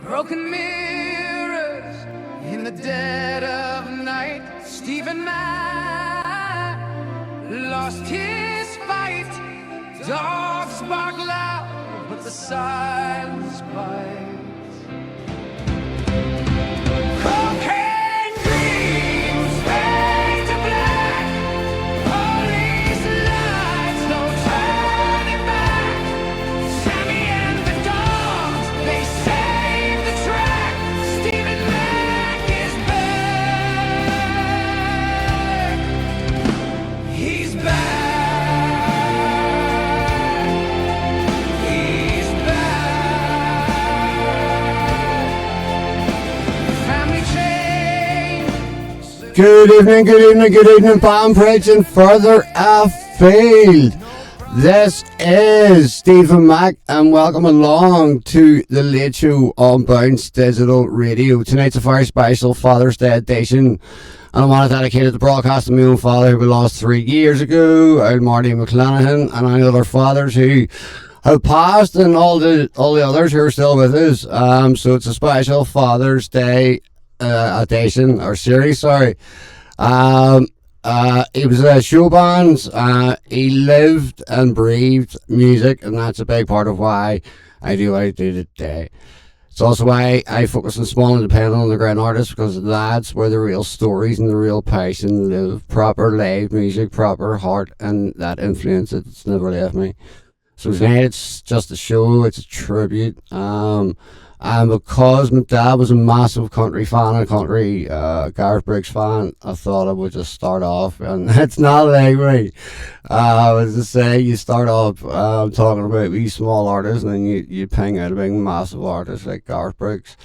Broken mirrors in the dead of night. Stephen Mack lost his fight. Dogs bark loud, but the silence bites. Cocaine dreams fade to black. Police lights, no turning back. Sammy and the dogs, they save the track. Stephen Mack is back. He's back. Good evening, Palm preaching further afield. This is Stephen Mack, and welcome along to the Late Show on Bounce Digital Radio. Tonight's a very special Father's Day edition, and I want to dedicate the broadcast to my own father, who we lost 3 years ago, Old Marty McClanahan, and any other fathers who have passed, and all the others who are still with us. So it's a special Father's Day edition or series. He was a show band. He lived and breathed music, and that's a big part of why I do what I do today. It's also why I focus on small independent underground artists, because that's where the real stories and the real passion live. Proper live music, proper heart, and that influence, it's never left me. So tonight it's just a show, it's a tribute. And because my dad was a massive country fan, a country Garth Brooks fan, I thought I would just start off, and it's not like me. As I say, you start off talking about these small artists, and then you ping out a big massive artist like Garth Brooks.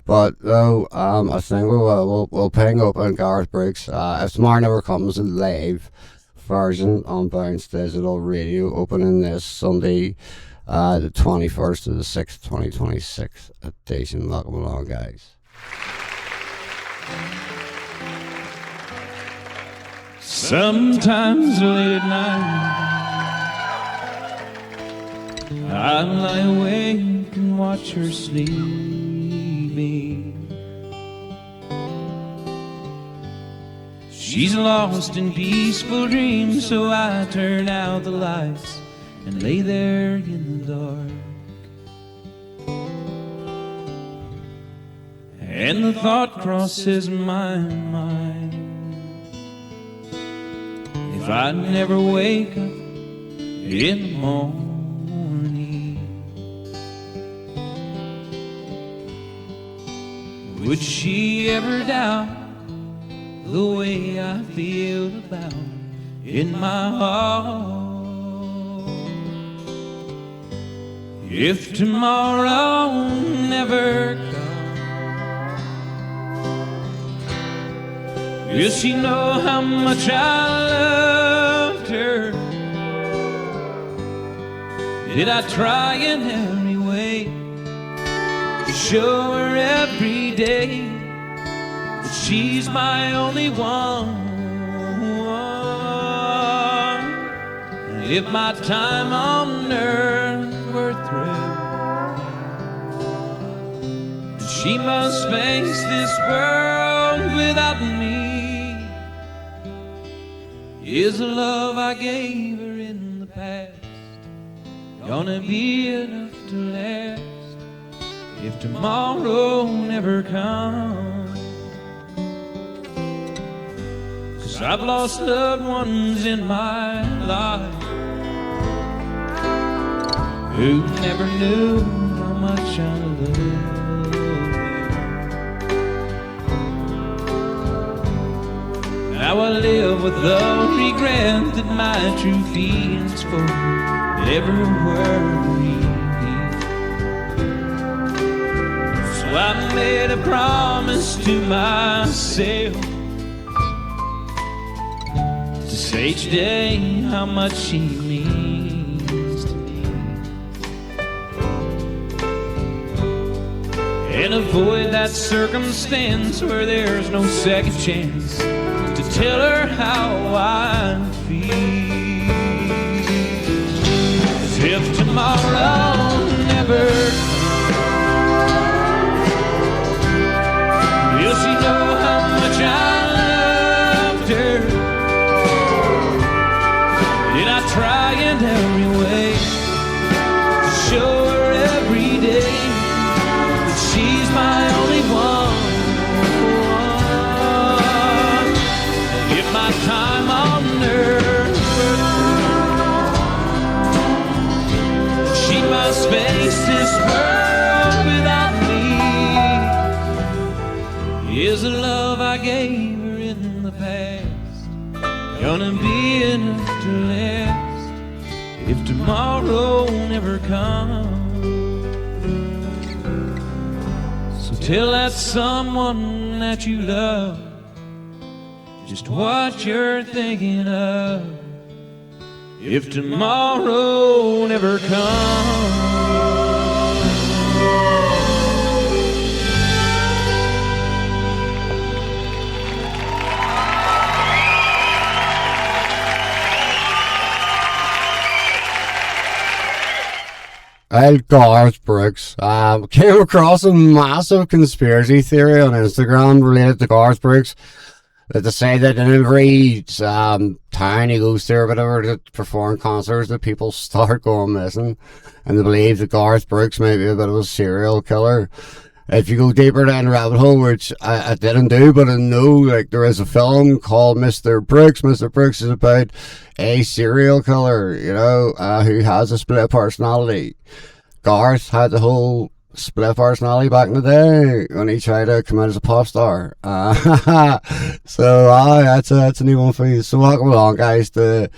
But though, I think we'll ping up on Garth Brooks. If tomorrow never comes, a live version on Bounce Digital Radio, opening this Sunday, the 21st to the 6th, 2026 edition. Welcome along, guys. Sometimes late at night, I lie awake and watch her sleeping. She's lost in peaceful dreams, so I turn out the lights and lay there in the dark. And the thought crosses my mind, if I'd never wake up in the morning, would she ever doubt the way I feel about her in my heart? If tomorrow never comes, will she know how much I loved her? Did I try in every way to show her every day that she's my only one? If my time on earth were through, she must face this world without me. Is the love I gave her in the past gonna be enough to last if tomorrow never comes? 'Cause I've lost loved ones in my life who never knew how much I loved you. Now I live with the regret that my true feelings for never were real. So I made a promise to myself to say each day how much she means to me, and avoid that circumstance where there's no second chance to tell her how I feel. 'Cause if tomorrow never comes, in every way to show her every day that she's my only one. And if my time on earth, she must face this world without me. Is the love I gave her in the past gonna be enough to last if tomorrow never comes? So tell that someone that you love just what you're thinking of if tomorrow never comes. Garth Brooks came across a massive conspiracy theory on Instagram related to Garth Brooks that they say that in every town he goes to or whatever to perform concerts that people start going missing, and they believe that Garth Brooks may be a bit of a serial killer. If you go deeper down the rabbit hole, which I didn't do, but I know like there is a film called Mr. Brooks. Mr. Brooks is about a serial killer, you know, who has a split personality. Garth had the whole split personality back in the day when he tried to come out as a pop star. So that's a new one for you. So welcome along, guys, to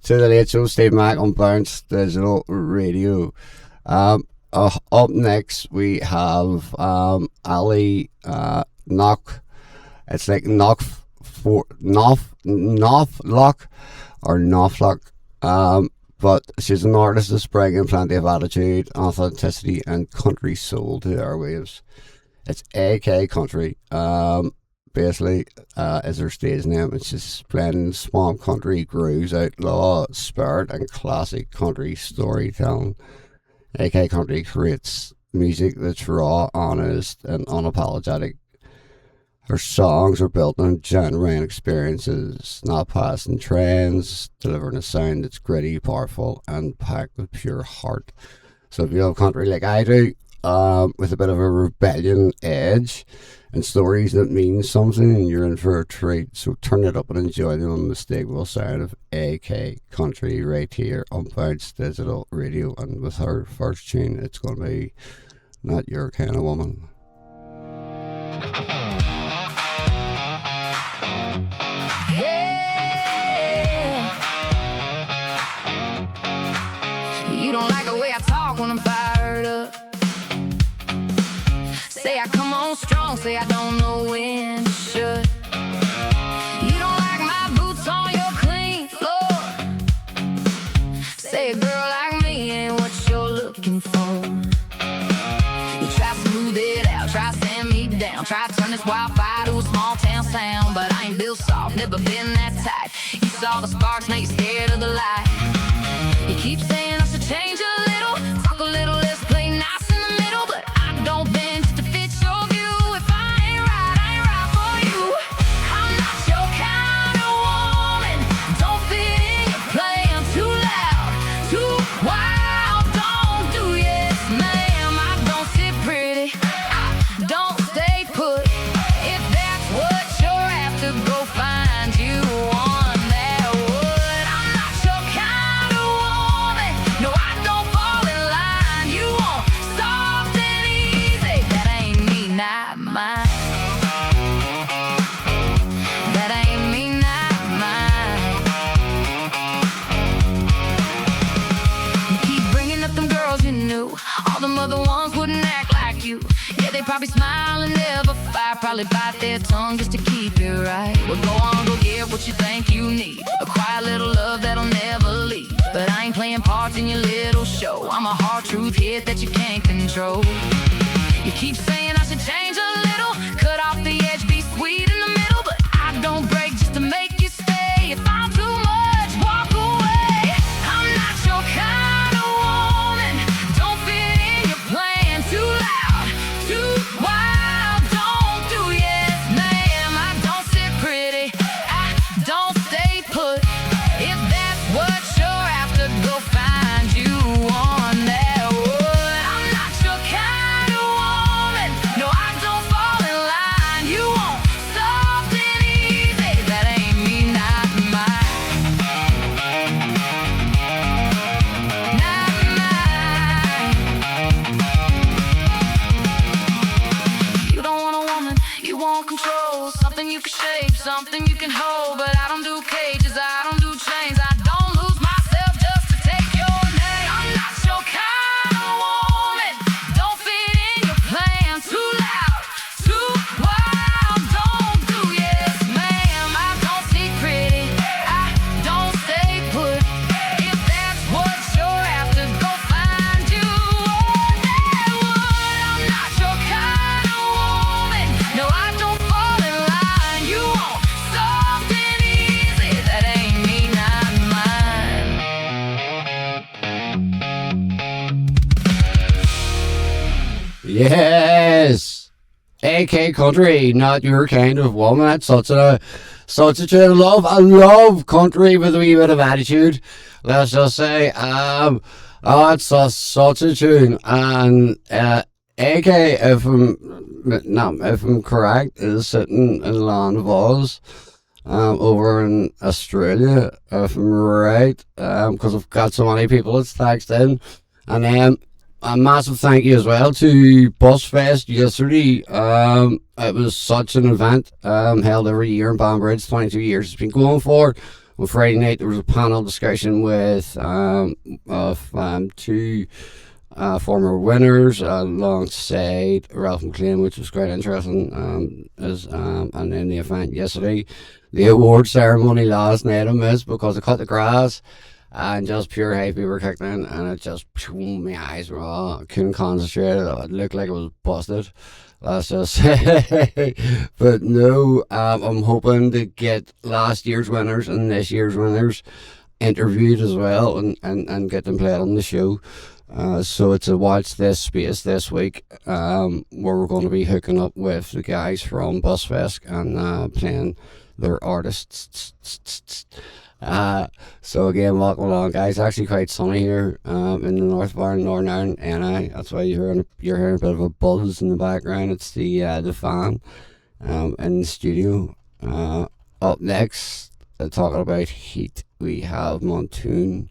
the Late Show. Steve Mac on Bounce Digital Radio. Up next we have Ali Knock. It's like Knopflock or Knopflock. But she's an artist that's bringing plenty of attitude, authenticity, and country soul to our waves. It's AK Country. Basically, is her stage name. It's just blending swamp country grooves, outlaw spirit, and classic country storytelling. AK Country creates music that's raw, honest, and unapologetic. Her songs are built on genuine experiences, not passing trends, delivering a sound that's gritty, powerful, and packed with pure heart. So if you love country like I do, with a bit of a rebellion edge and stories that mean something, you're in for a treat. So turn it up and enjoy the unmistakable sound of AK Country right here on Bounce Digital Radio. And with her first tune, it's going to be Not Your Kind of Woman. You don't like the way I talk when I'm fired up. Say I come on strong, say I don't know when to shut. You don't like my boots on your clean floor. Say a girl like me ain't what you're looking for. You try to smooth it out, try to stand me down, try to turn this wildfire to a small town sound. But I ain't built soft, never been that tight. You saw the sparks, now you're scared of the light. You keep saying I should change a little, talk a little less, play nice in the middle. But I don't bend just to fit your view. If I ain't right for you. I'm not your kind of woman. Don't fit in, you're playing too loud, too wild. Don't do yes, ma'am. I don't sit pretty, I don't stay put. If that's what you're after, go find you one that would. I'm not your kind of woman. No, I don't fall in line. You want soft and easy. That ain't me, not mine. That ain't me, not mine. You keep bringing up them girls you knew. All them other ones wouldn't act like you. Yeah, they probably smile and never fight. Probably bite their tongue just to keep it right. Well, go on, go get what you think you need. A quiet little love that'll never leave. But I ain't playing parts in your little show. I'm a hard truth hit that you can't control. You keep saying I should change a little, cut off the edge, be sweet in the middle. But I don't break just to make you stay. If I'm too much, walk away. I'm not your kind of woman. Don't fit in, you're playing too loud, too wild. Don't do yes, ma'am. I don't sit pretty, I don't stay put. If that's what you're after, go Yes. AK Country, not your kind of woman. That's such a tune. I love country with a wee bit of attitude. Let's just say, it's such a tune. And AK, if I'm correct, is sitting in the land of Oz, over in Australia, if I'm right, because I've got so many people that's texted in. And then a massive thank you as well to Busfest yesterday. It was such an event, held every year in Banbridge. 22 years it's been going for. On Friday night there was a panel discussion with two former winners alongside Ralph McLean, which was quite interesting. And then the event yesterday, the award ceremony last night I missed because I cut the grass. And just pure hype we were kicking in, and it just, my eyes were all, I couldn't concentrate. It looked like it was busted, let's just say. But no, I'm hoping to get last year's winners and this year's winners interviewed as well, and get them played on the show. So it's a watch this space this week, where we're going to be hooking up with the guys from Busfest and playing their artists. So again, welcome along, guys. It's actually quite sunny here in the North Bar in Northern Ireland, and that's why you're hearing a bit of a buzz in the background. It's the fan in the studio. Up next, talking about heat, we have Montoon,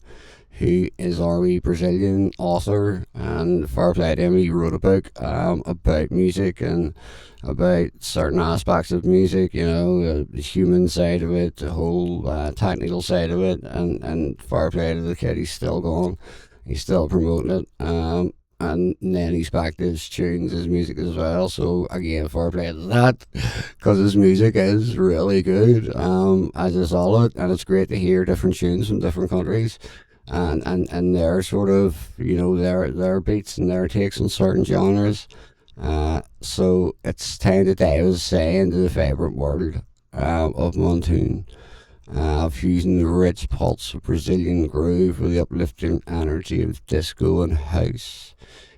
who is our wee Brazilian author, and fair play to him, he wrote a book about music and about certain aspects of music, you know, the human side of it, the whole technical side of it, and fair play to the kid, he's still going, he's still promoting it, and then he's back to his tunes, his music as well. So again, fair play to that, because his music is really good, as is all it, and it's great to hear different tunes from different countries. And their sort of, you know, their beats and their takes on certain genres. So it's time to dive into the favourite world of Montoon, fusing the rich pulse of Brazilian groove with the uplifting energy of disco and house.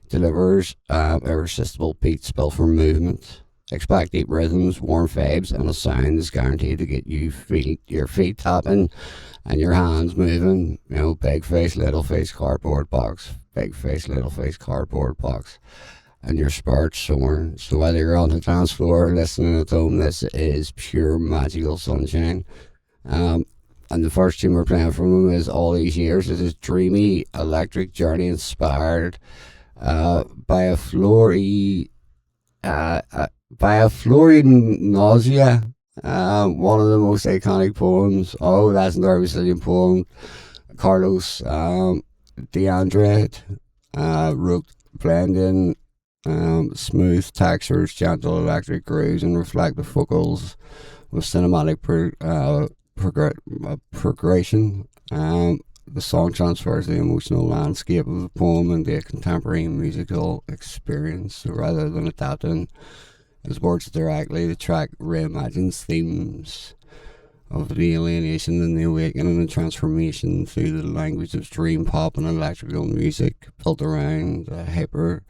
Delivers irresistible beats built for movement. Expect deep rhythms, warm vibes, and a sound is guaranteed to get your feet tapping and your hands moving. You know, big face, little face, cardboard box. Big face, little face, cardboard box. And your spirits soaring. So whether you're on the dance floor or listening at home, this is pure magical sunshine. And the first tune we're playing from him is All These Years. It is dreamy, electric journey inspired by a Flori Nausea, one of the most iconic poems. Oh, that's another Brazilian poem. Carlos DeAndre wrote, blending smooth textures, gentle electric grooves, and reflective vocals with cinematic progression. The song transfers the emotional landscape of the poem into a contemporary musical experience. So rather than adapting his words directly, the track reimagines themes of the alienation and the awakening and transformation through the language of dream pop and electrical music, built around a hyper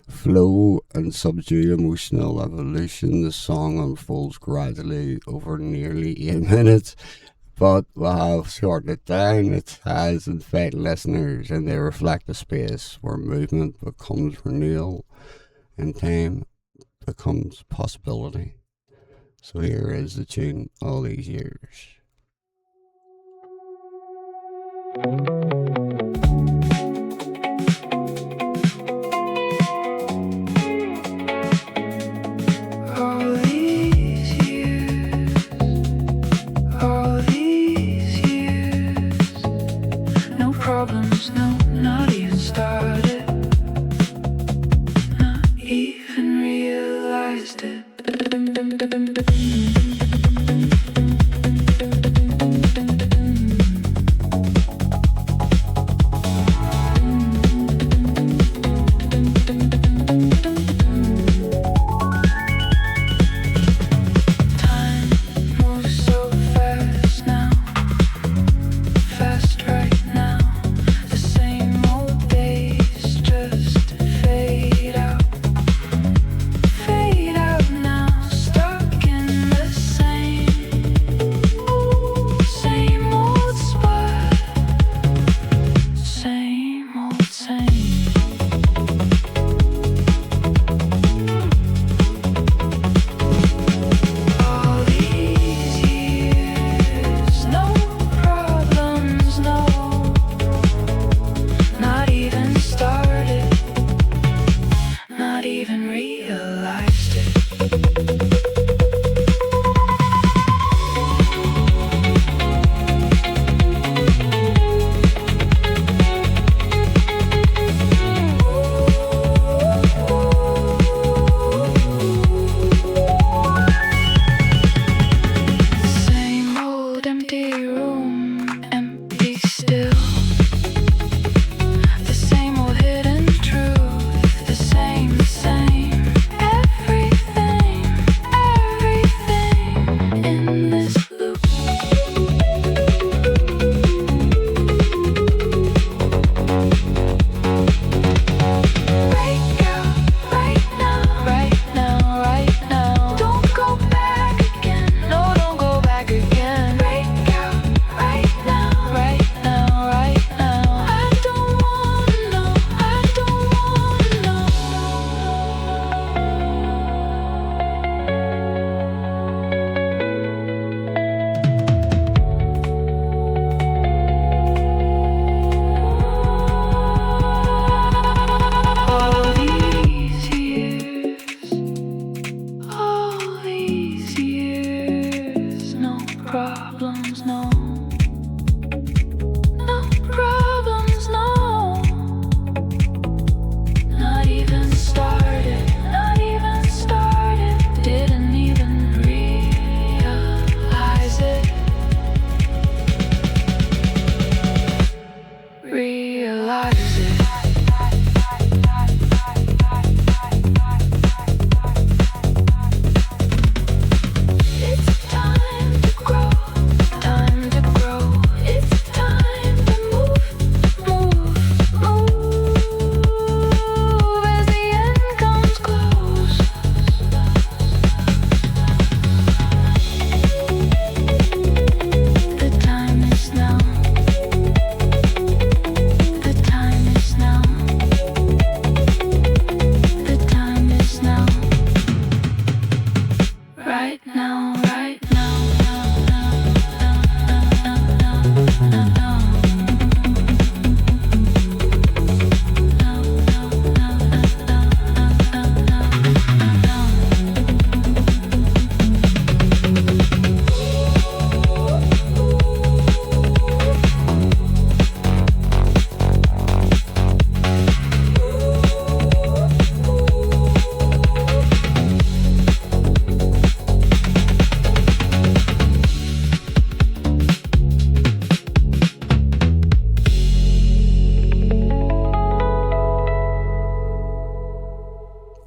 flow and subdued emotional evolution. The song unfolds gradually over nearly 8 minutes, but we'll have shortened it down. It has invite listeners, and they reflect a space where movement becomes renewal and time becomes possibility. So here is the tune, All These Years. All these years, all these years, no problems, no, not even started, not even realized it.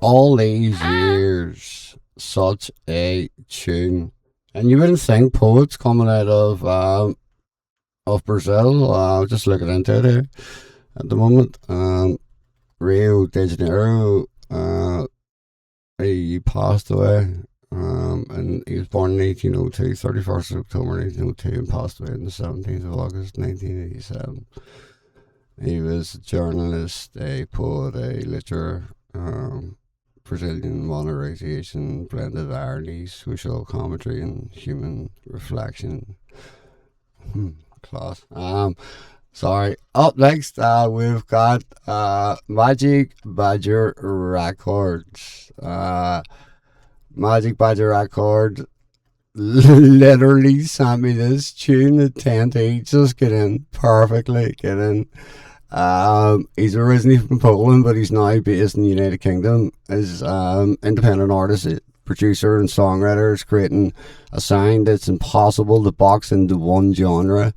All these years, such a tune. And you wouldn't think poets coming out of Brazil. Just looking into it here at the moment. Rio de Janeiro. He passed away. And he was born in 1802, 31st of October 1802, and passed away on the 17th of August 1987. He was a journalist, a poet, a literature, Brazilian modernization, blended irony, social commentary, and human reflection. Class. Sorry. Up next, we've got Magic Badger Records. Magic Badger Records literally sent me this tune at 10 to just get in perfectly. Get in. He's originally from Poland, but he's now based in the United Kingdom. He's independent artist, producer, and songwriter. Is creating a sound that's impossible to box into one genre,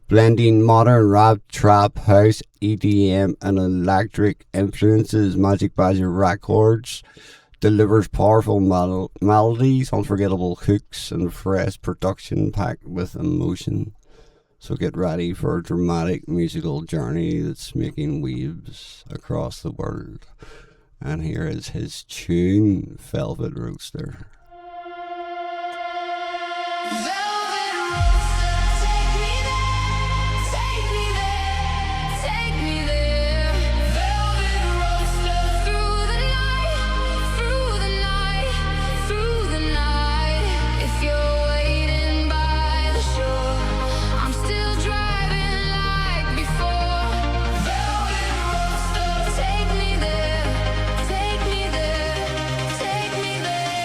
blending modern rap, trap, house, EDM, and electric influences. Magic Badger Records delivers powerful melodies, unforgettable hooks, and fresh production packed with emotion. So get ready for a dramatic musical journey that's making waves across the world. And here is his tune, Velvet Roaster. Velvet roaster, take me there, take me there, take me there. Velvet roaster, through the night, through the night, through the night. If you're waiting by the shore, I'm still driving like before. Velvet roaster, take me there, take me there, take me there.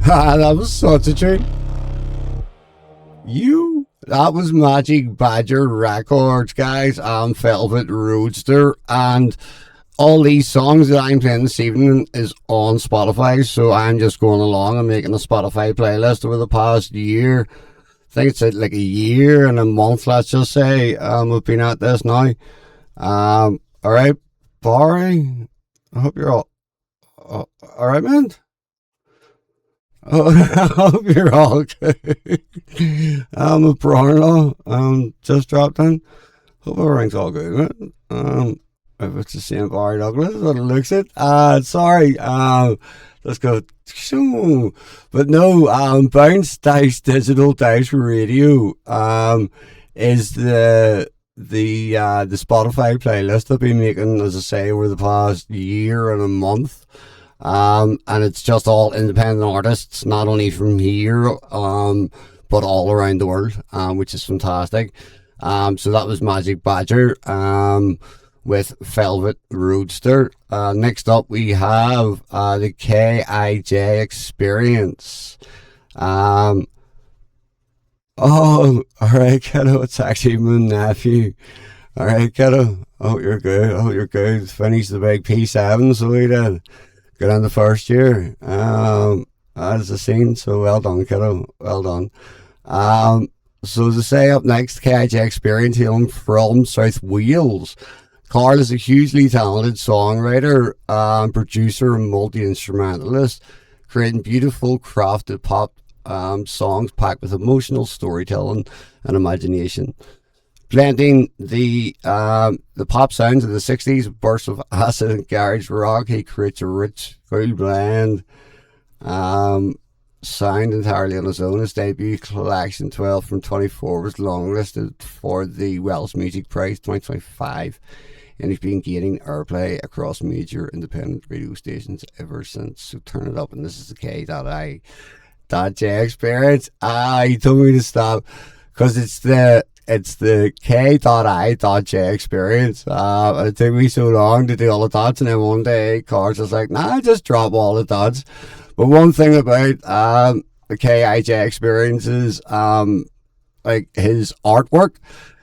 That was such a tune. That was Magic Badger Records, guys, and Velvet Roadster, and all these songs that I'm playing this evening is on Spotify, so I'm just going along and making a Spotify playlist over the past year. I think it's like a year and a month, let's just say, we've been at this now. Alright, Barry, I hope you're all alright, man. Oh, I hope you're all good. I'm a brother-in-law. Just dropped in. Hope everything's all good, man. If it's the same Barry Douglas, what it looks it. Sorry. Let's go. But no, Bounce Dice Digital Dice Radio is the Spotify playlist I've been making, as I say, over the past year and a month. And it's just all independent artists, not only from here, but all around the world, which is fantastic. So that was Magic Badger, with Velvet Roadster. Next up we have, the KIJ Experience. Oh, alright, kiddo, it's actually my nephew. Alright, kiddo, I hope you're good. Finished the big P7, so we did. Got on the first year. As a scene, so well done, kiddo. Well done. So to say, up next, KIJ Experience, hailing from South Wales. Carl is a hugely talented songwriter, producer, and multi-instrumentalist, creating beautiful, crafted pop songs packed with emotional storytelling and imagination. Blending the pop sounds of the 60s, bursts of acid and garage rock, he creates a rich, full blend sound entirely on his own. His debut collection 12 from 24 was longlisted for the Welsh Music Prize 2025, and he's been gaining airplay across major independent radio stations ever since. So turn it up, and this is the K.I.J Experience. He told me to stop because it's the K.I.J Experience. It took me so long to do all the dots, and then one day Carl's just like, nah, just drop all the dots. But one thing about the KIJ Experience is like his artwork,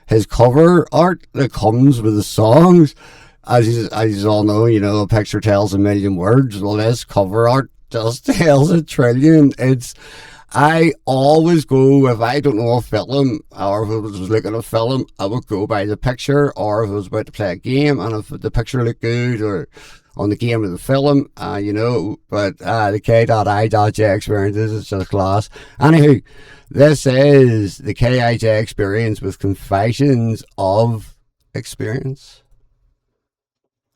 his cover art that comes with the songs. As you all know, a picture tells a million words. Well, this cover art just tells a trillion. I always go, if I don't know a film, or if I was looking at a film, I would go by the picture, or if I was about to play a game, and if the picture looked good, or on the game of the film, but the K.I.J Experience is just class. Anywho, this is the KIJ Experience with Confessions of Experience.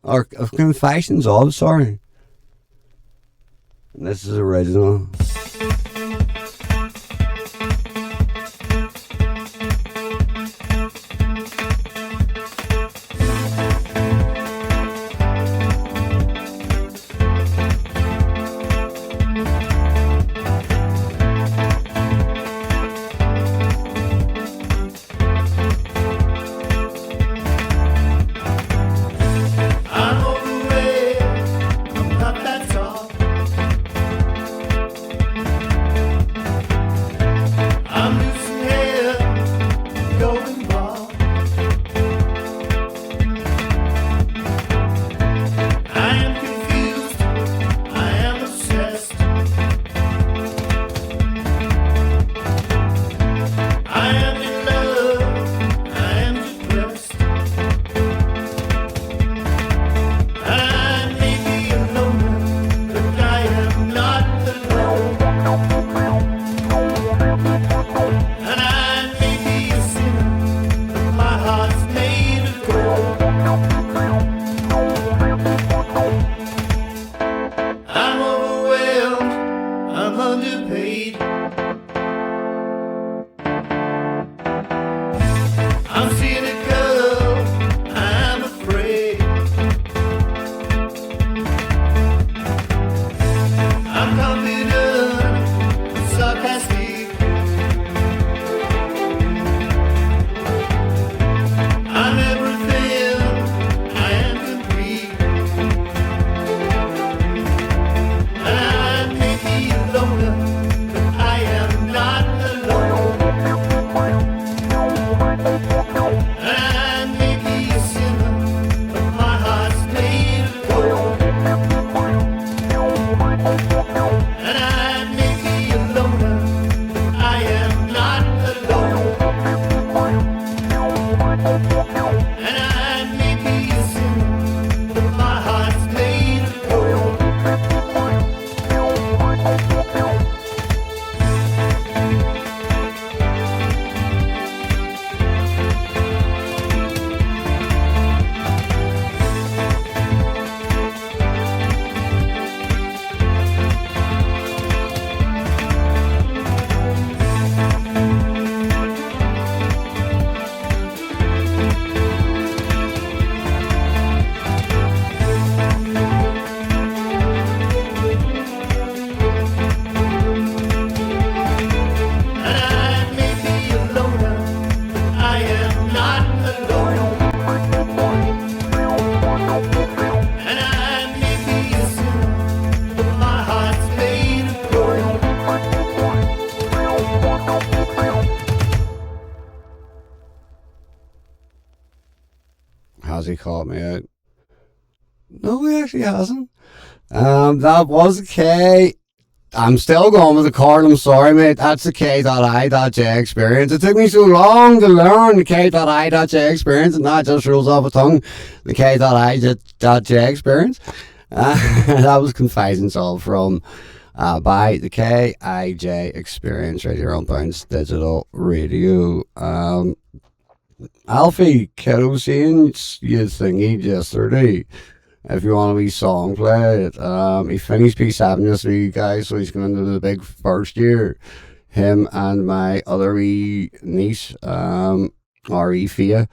Or of Confessions of, sorry. And this is original. And I may be a sinner, but my heart's made of gold. And I may be a loner, but I am not alone. And I may be a sinner, but my heart's made of gold. And I may be a loner, but I am not alone. And I may be a sinner, but my heart's made of gold. Has he caught me out? No, he actually hasn't. That was the K. I'm still going with the chord. I'm sorry, mate. That's the K.I.J experience. It took me so long to learn the K.I.J experience, and that just rolls off a tongue. The K.I.J experience. That was Confidence all from by the K.I.J experience right here on Bounce Digital Radio. Alfie Kiddo saying you thingy yesterday. If you want a wee song played, he finished P7 yesterday, guys, so he's going into the big first year. Him and my other wee niece, R.E. Fia,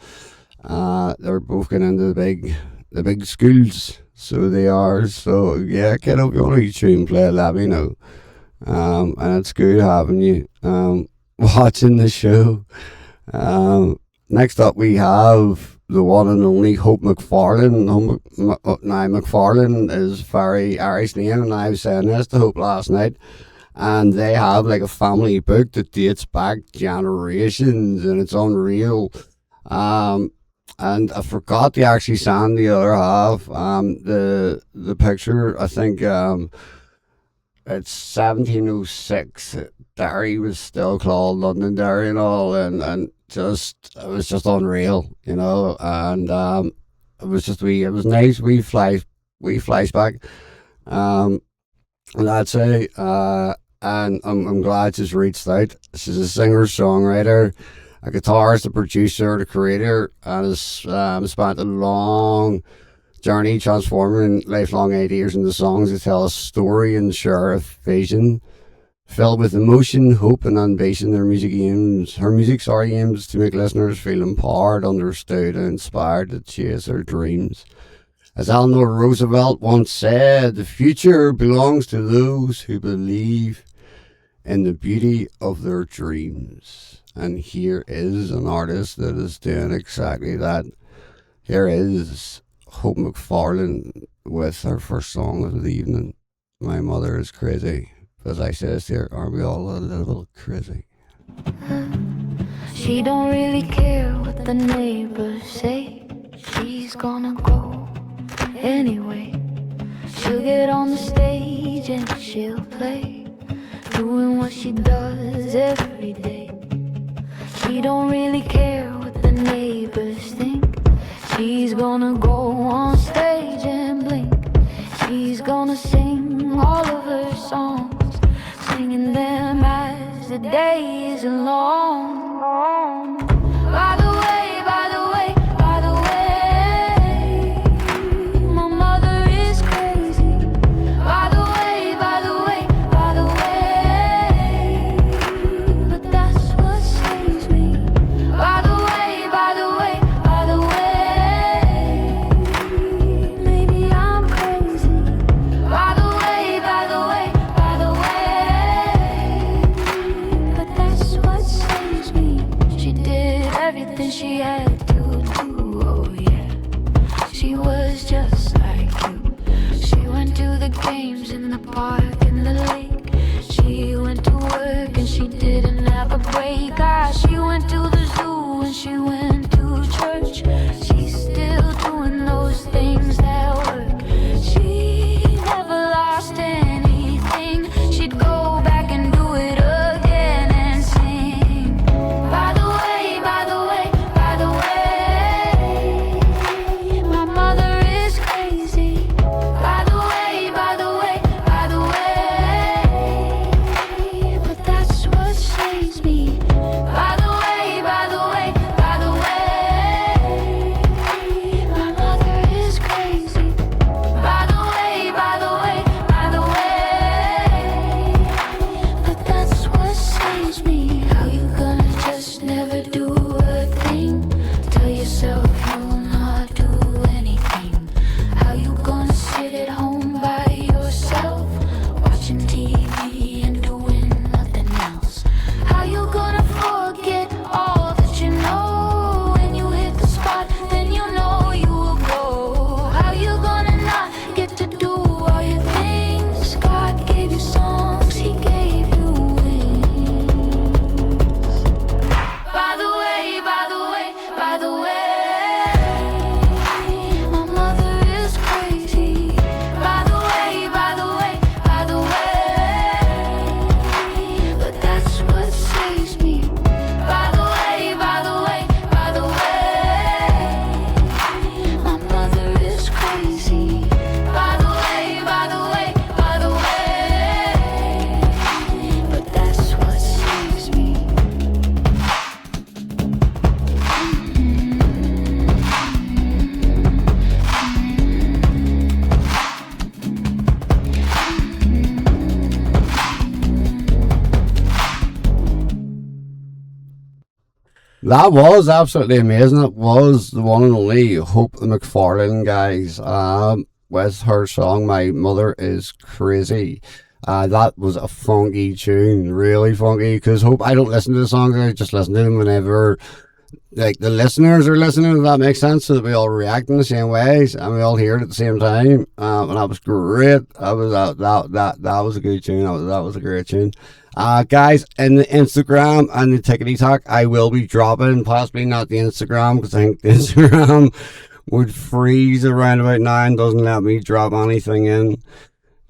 they're both going into the big schools, so they are. So yeah, kiddo, if you want a wee tune play, let me know. And it's good having you watching the show. Next up, we have the one and only Hope McFarlane. Now, McFarlane is very Irish name, and I was saying this to Hope last night. And they have like a family book that dates back generations, and it's unreal. And I forgot to actually send the other half. The picture, I think it's 1706. Derry was still called Londonderry and all, and just it was just unreal, you know. And it was nice. We flashback. And that's it. And I'm glad she's reached out. She's a singer, songwriter, a guitarist, a producer, the creator, and has spent a long journey transforming lifelong ideas into songs to tell a story and share a vision. Filled with emotion, hope, and ambition, her music aims to make listeners feel empowered, understood, and inspired to chase their dreams. As Eleanor Roosevelt once said, the future belongs to those who believe in the beauty of their dreams. And here is an artist that is doing exactly that. Here is Hope McFarlane with her first song of the evening, My Mother is Crazy. As I says here, aren't we all a little crazy? She don't really care what the neighbors say. She's gonna go anyway. She'll get on the stage and she'll play, doing what she does every day. She don't really care what the neighbors think. She's gonna go on stage and blink. She's gonna sing all of her songs, singing them as the day is long. By the way, by the way, by the way, my mother is crazy. By the way, by the way, by the way, but that's what saves me. By the way, by the way, by the way, maybe I'm crazy. By the way, by the way, by the way, but that's what saves me. She did everything she had to do, oh yeah. She was just like you. She went to the games in the park and the lake. She went to work and she didn't have a break. Ah, she went to the zoo and she went to That was absolutely amazing. It was the one and only Hope McFarlane, guys. With her song "My Mother Is Crazy." That was a funky tune, really funky. Because Hope, I don't listen to the songs. I just listen to them whenever, like, the listeners are listening. If that makes sense, so that we all react in the same ways and we all hear it at the same time. And that was great. That was a good tune. That was a great tune. Guys, in the Instagram and the Tickety Talk, I will be dropping, possibly not the Instagram, because I think the Instagram would freeze around about now and doesn't let me drop anything in.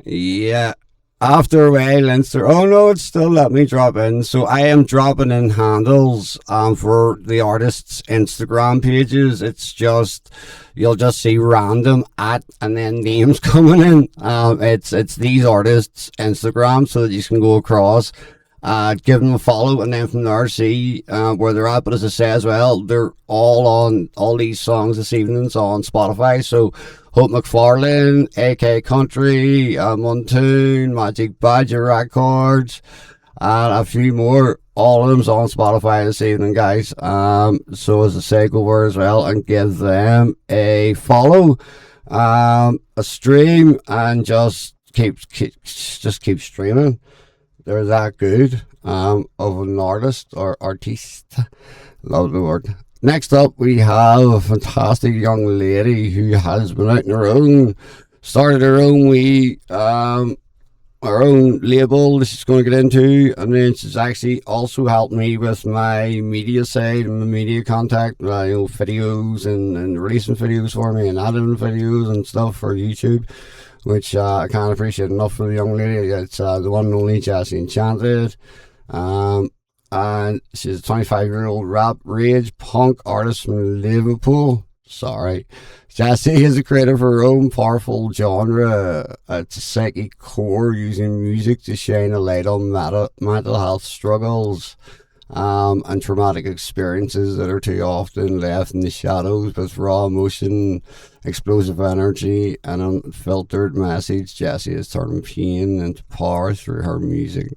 Yeah. After a while, Insta. Oh no, it's still let me drop in. So I am dropping in handles for the artists' Instagram pages. It's just, you'll just see random at and then names coming in. It's these artists' Instagram, so that you can go across, give them a follow, and then from there see where they're at. But as I say as well, they're all these songs this evening's on Spotify. So Hope McFarlane, AK Country, Montoon, Magic Badger Records, and a few more. All of them's on Spotify this evening, guys. So as I say, go over as well and give them a follow, a stream, and just keep streaming. They're that good of an artist or artiste. Love the word. Next up, we have a fantastic young lady who has been out on her own, started her own her own label that she's going to get into, and then she's actually also helped me with my media side and my media contact, videos and releasing videos for me and editing videos and stuff for YouTube, which I can't appreciate enough for the young lady. It's the one and only Jessie Enchanted. And she's a 25-year-old rap rage punk artist from Liverpool. Sorry. Jessie is a creator of her own powerful genre. It's a psychic core, using music to shine a light on mental health struggles and traumatic experiences that are too often left in the shadows. With raw emotion, explosive energy, and unfiltered message, Jessie is turning pain into power through her music.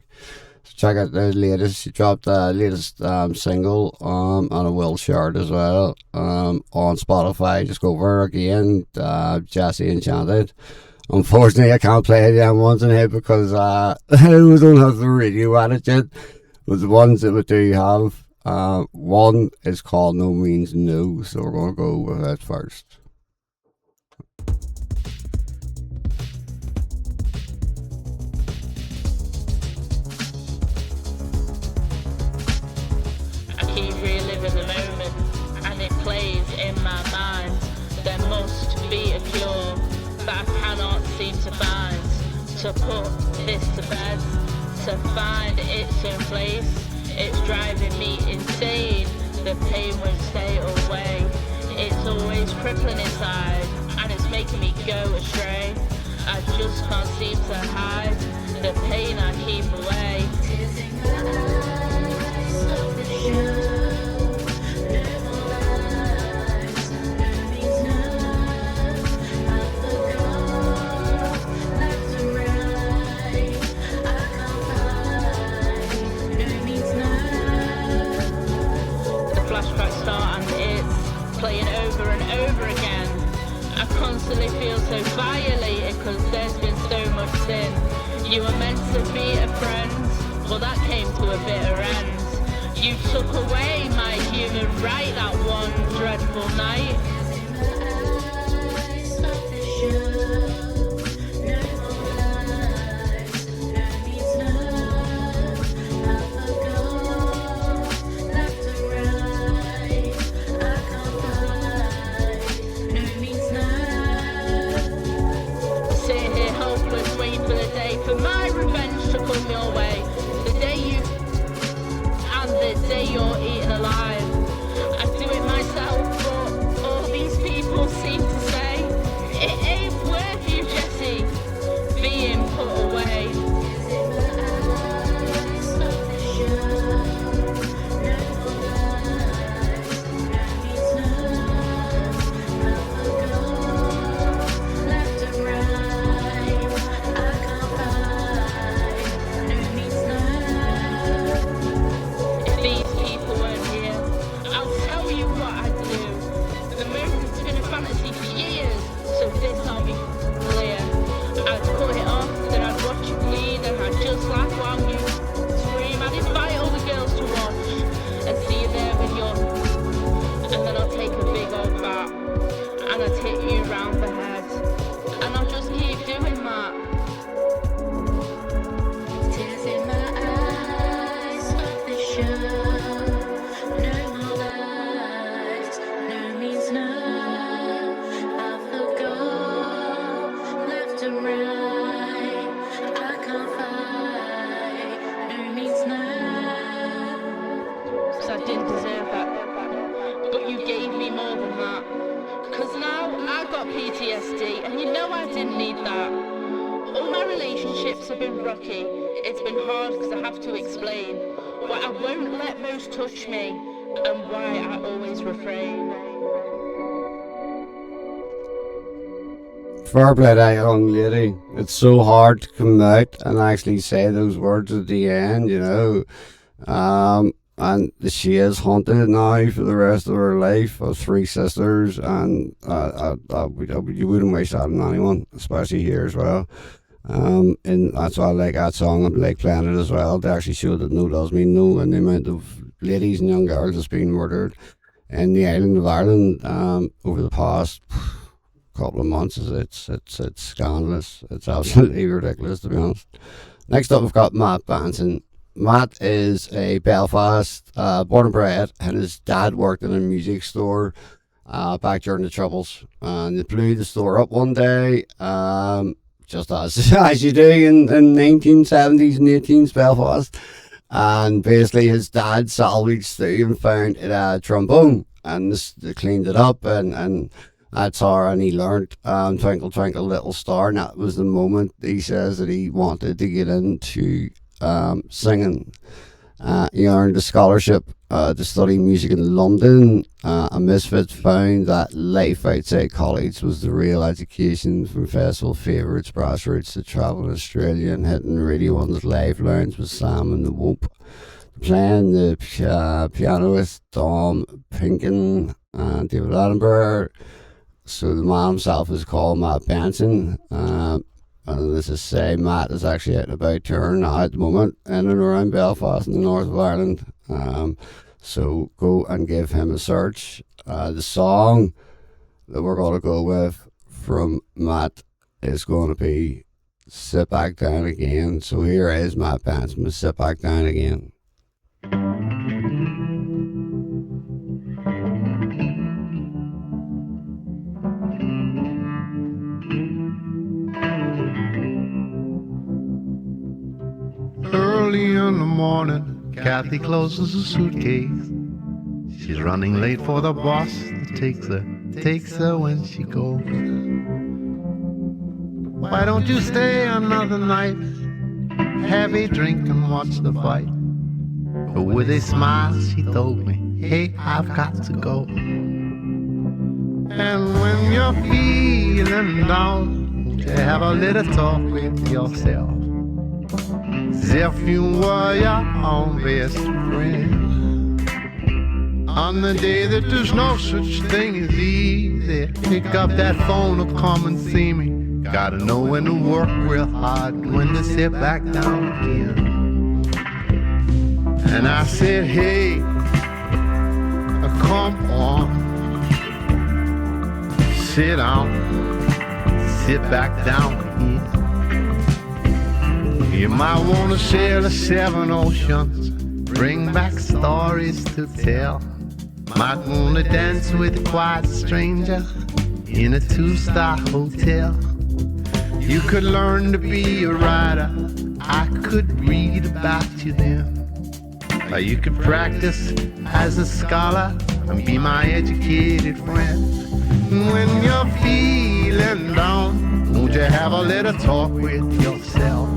Check out the latest. She dropped the latest single, and I will share it as well on Spotify. Just go over again, Jessie Enchanted. Unfortunately, I can't play them ones in here because I don't have the radio at it yet. But the ones that we do have, one is called No Means No, so we're going to go with that first. To put this to bed, to find its own place. It's driving me insane, the pain won't stay away. It's always crippling inside, and it's making me go astray. I just can't seem to hide the pain I keep away. Tears in my eyes of the show. Playing over and over again. I constantly feel so violated because there's been so much sin. You were meant to be a friend, well that came to a bitter end. You took away my human right that one dreadful night. You're eaten alive. I do it myself, but more than that. Cause now I've got PTSD, and you know I didn't need that. All my relationships have been rocky. It's been hard because I have to explain why I won't let most touch me and why I always refrain. Fair play to that young lady. It's so hard to come out and actually say those words at the end, you know. And she is haunted now for the rest of her life of three sisters, and you wouldn't wish that on anyone, especially here as well. And that's why I like that song. I like playing it as well to actually show that no does mean no, and the amount of ladies and young girls that's been murdered in the island of Ireland over the past couple of months it's scandalous. It's absolutely ridiculous, to be honest. Next up, we've got Matt Benson. Matt is a Belfast born and bred, and his dad worked in a music store back during the Troubles, and they blew the store up one day, just as you do in 1970s and 18s Belfast. And basically his dad salvaged through and found it a trombone, and they cleaned it up, and that's how, and he learned Twinkle Twinkle Little Star, and that was the moment he says that he wanted to get into singing. He earned a scholarship to study music in London. And Misfits found that life outside college was the real education, from festival favourites, brass roots to travelling Australia and hitting Radio 1's live lounge with Sam and the Whoop, playing the piano with Dom Pinkin and David Attenborough. So the man himself is called Matt Benson. And this is say Matt is actually out and about touring now at the moment in and around Belfast in the north of Ireland. So go and give him a search. The song that we're going to go with from Matt is going to be Sit Back Down Again. So here is Matt Benson with Sit Back Down Again. Early in the morning, Kathy closes the suitcase. She's running late for the bus that takes her when she goes. Why don't you stay another night? Have a drink and watch the fight. But with a smile she told me, hey, I've got to go. And when you're feeling down, you have a little talk with yourself, as if you were your own best friend. On the day that there's no such thing as easy, pick up that phone or come and see me. Gotta know when to work real hard and when to sit back down again. And I said, hey, come on, sit down, sit back down again. You might wanna sail the 7 oceans, bring back stories to tell. Might wanna dance with a quiet stranger in a 2-star hotel. You could learn to be a writer, I could read about you then. Or you could practice as a scholar and be my educated friend. When you're feeling down, won't you have a little talk with yourself,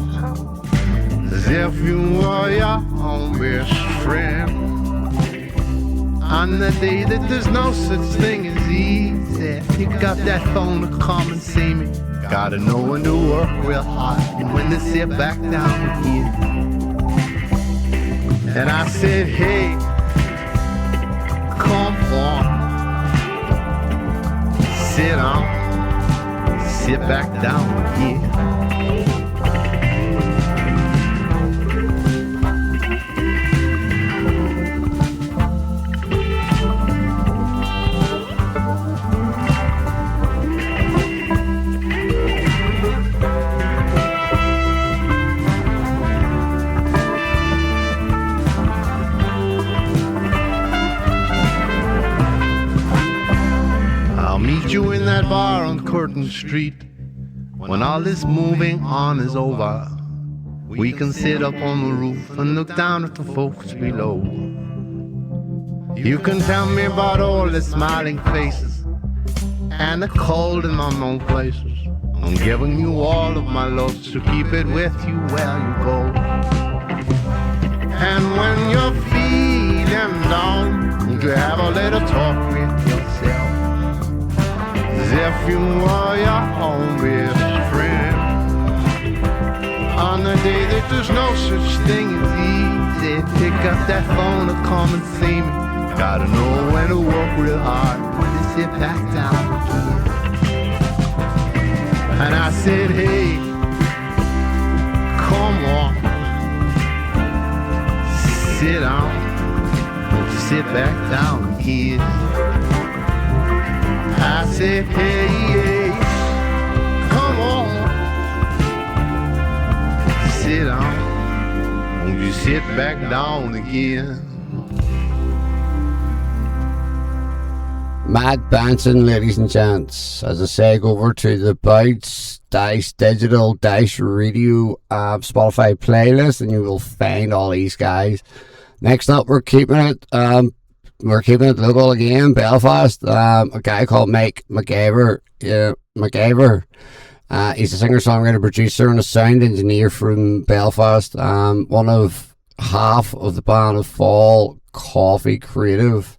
as if you were your own best friend. On the day that there's no such thing as easy, pick up that phone to come and see me. Gotta know when to work real hard and when to sit back down again. And I said, hey, come on, sit down, sit back down again. You in that bar on Curtin Street. When all this moving on is over, we can sit up on the roof and look down at the folks below. You can tell me about all the smiling faces and the cold and unknown places. I'm giving you all of my love, so keep it with you where you go. And when you're feeling down, won't you have a little talk with yourself, as if you were your own best friend. On the day that there's no such thing as easy, pick up that phone and come and see me. Gotta know when to work real hard, when to sit back down again. And I said, hey, come on, sit down, sit back down again. I said, hey, hey, come on, sit down, won't you sit back down again? Matt Benson, ladies and gents. As I say, go over to the Bites Digital Radio Spotify playlist, and you will find all these guys. Next up, we're keeping it local again, Belfast. A guy called Mike McGaver. He's a singer-songwriter, producer, and a sound engineer from Belfast. One of half of the band of Fall Coffee Creative.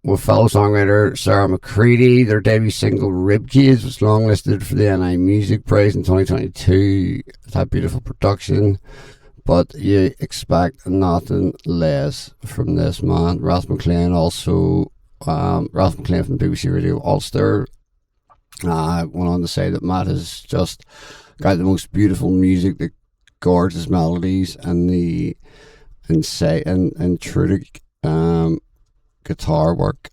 With fellow songwriter Sarah McCready. Their debut single Ribcage was longlisted for the NI Music Prize in 2022. It's had beautiful production, but you expect nothing less from this man. Ralph McLean also, Ralph McLean from BBC Radio Ulster, went on to say that Matt has just got the most beautiful music, the gorgeous melodies, and the intrusive guitar work,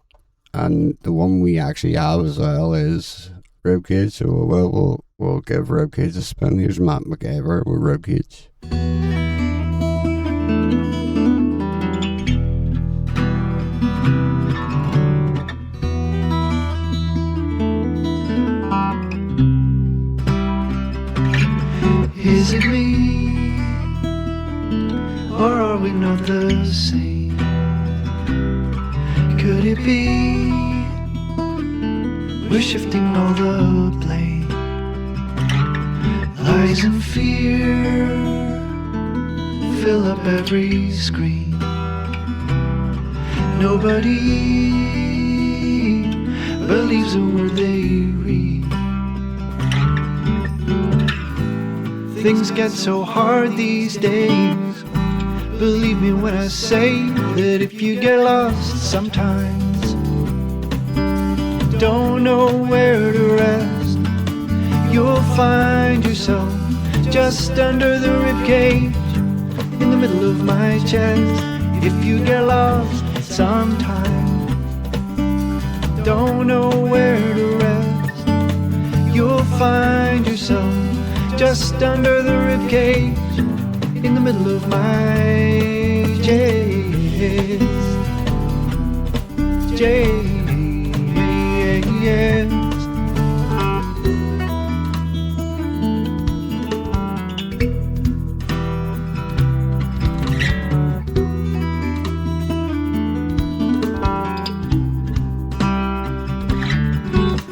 and the one we actually have as well is Ribcage. So we'll give Ribcage a spin. Here's Matt McGaver with Ribcage. Is it me, or are we not the same? Could it be we're shifting all the blame? Lies and fear fill up every screen. Nobody believes a word they read. Things get so hard these days. Believe me when I say that if you get lost sometimes, don't know where to rest, you'll find yourself just under the ribcage, in the middle of my chest. If you get lost sometimes, don't know where to rest, you'll find yourself just under the ribcage, in the middle of my chest.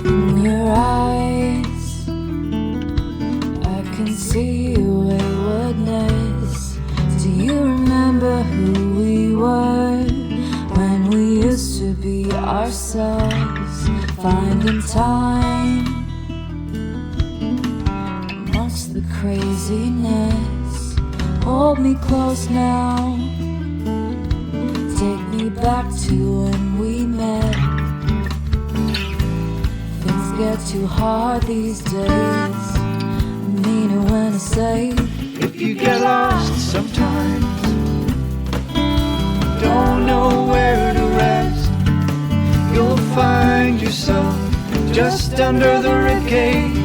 In your eyes, I can see waywardness. Do you remember who we were when we used to be ourselves? Finding time amongst the craziness. Hold me close now, take me back to when we met. Things get too hard these days. I mean it when I say, If you get lost sometimes, don't know where to rest, you'll find yourself just under the ribcage,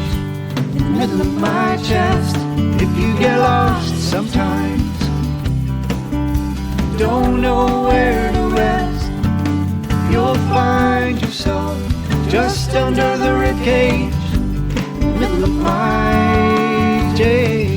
in the middle of my chest. If you get lost sometimes, don't know where to rest, you'll find yourself just under the ribcage, in the middle of my chest.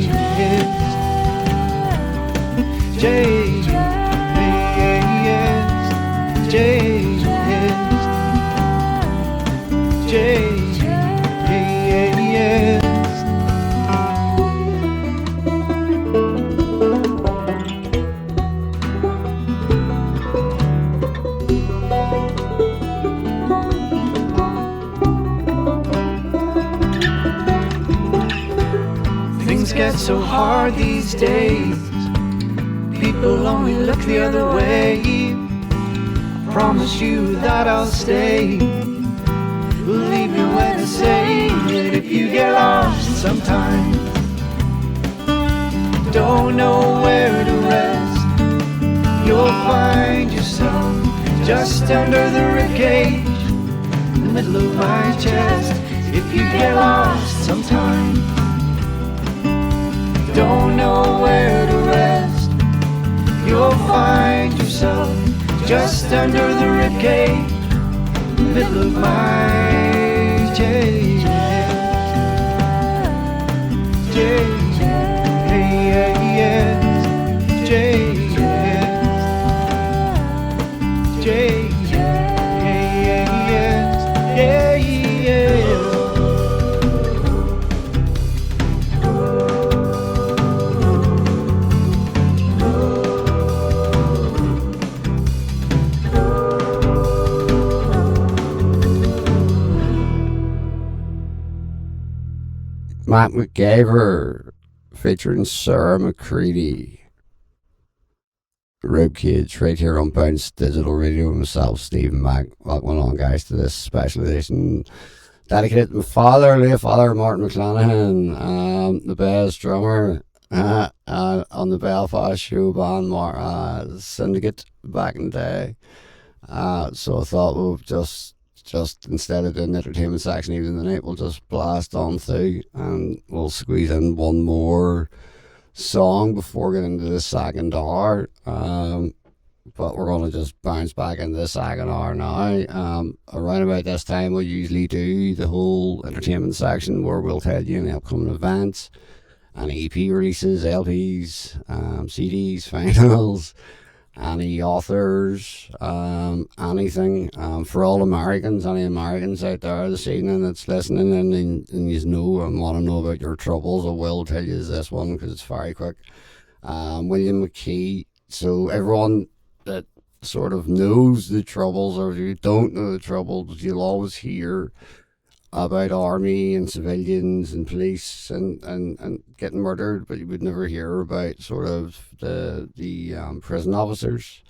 get so hard these days. People only look the other way. I promise you that I'll stay. Believe me when I say that if you get lost sometime, don't know where to rest, you'll find yourself just under the ribcage in the middle of my chest. If you get lost sometime, don't know where to rest, you'll find yourself just under the ribcage in the middle of my chest. Matt McGaver featuring Sarah McCready. Ribcage right here on Bounce Digital Radio with myself, Stephen Mack. Welcome along, guys, to this special edition dedicated to my father, late father, Martin McClanahan, the best drummer on the Belfast show band, Syndicate back in the day. So I thought we'll just instead of doing the entertainment section even tonight, we'll just blast on through and we'll squeeze in one more song before getting into the second hour. But we're going to just bounce back into the second hour now. Around about this time, we usually do the whole entertainment section where we'll tell you any upcoming events, any EP releases, LPs, CDs, vinyls, any authors, anything. For all Americans, any Americans out there this evening that's listening and you know and want to know about your troubles, I will tell you this one because it's very quick. William McKee. So everyone that sort of knows the troubles, or if you don't know the troubles, you'll always hear about army and civilians and police and getting murdered, but you would never hear about sort of the prison officers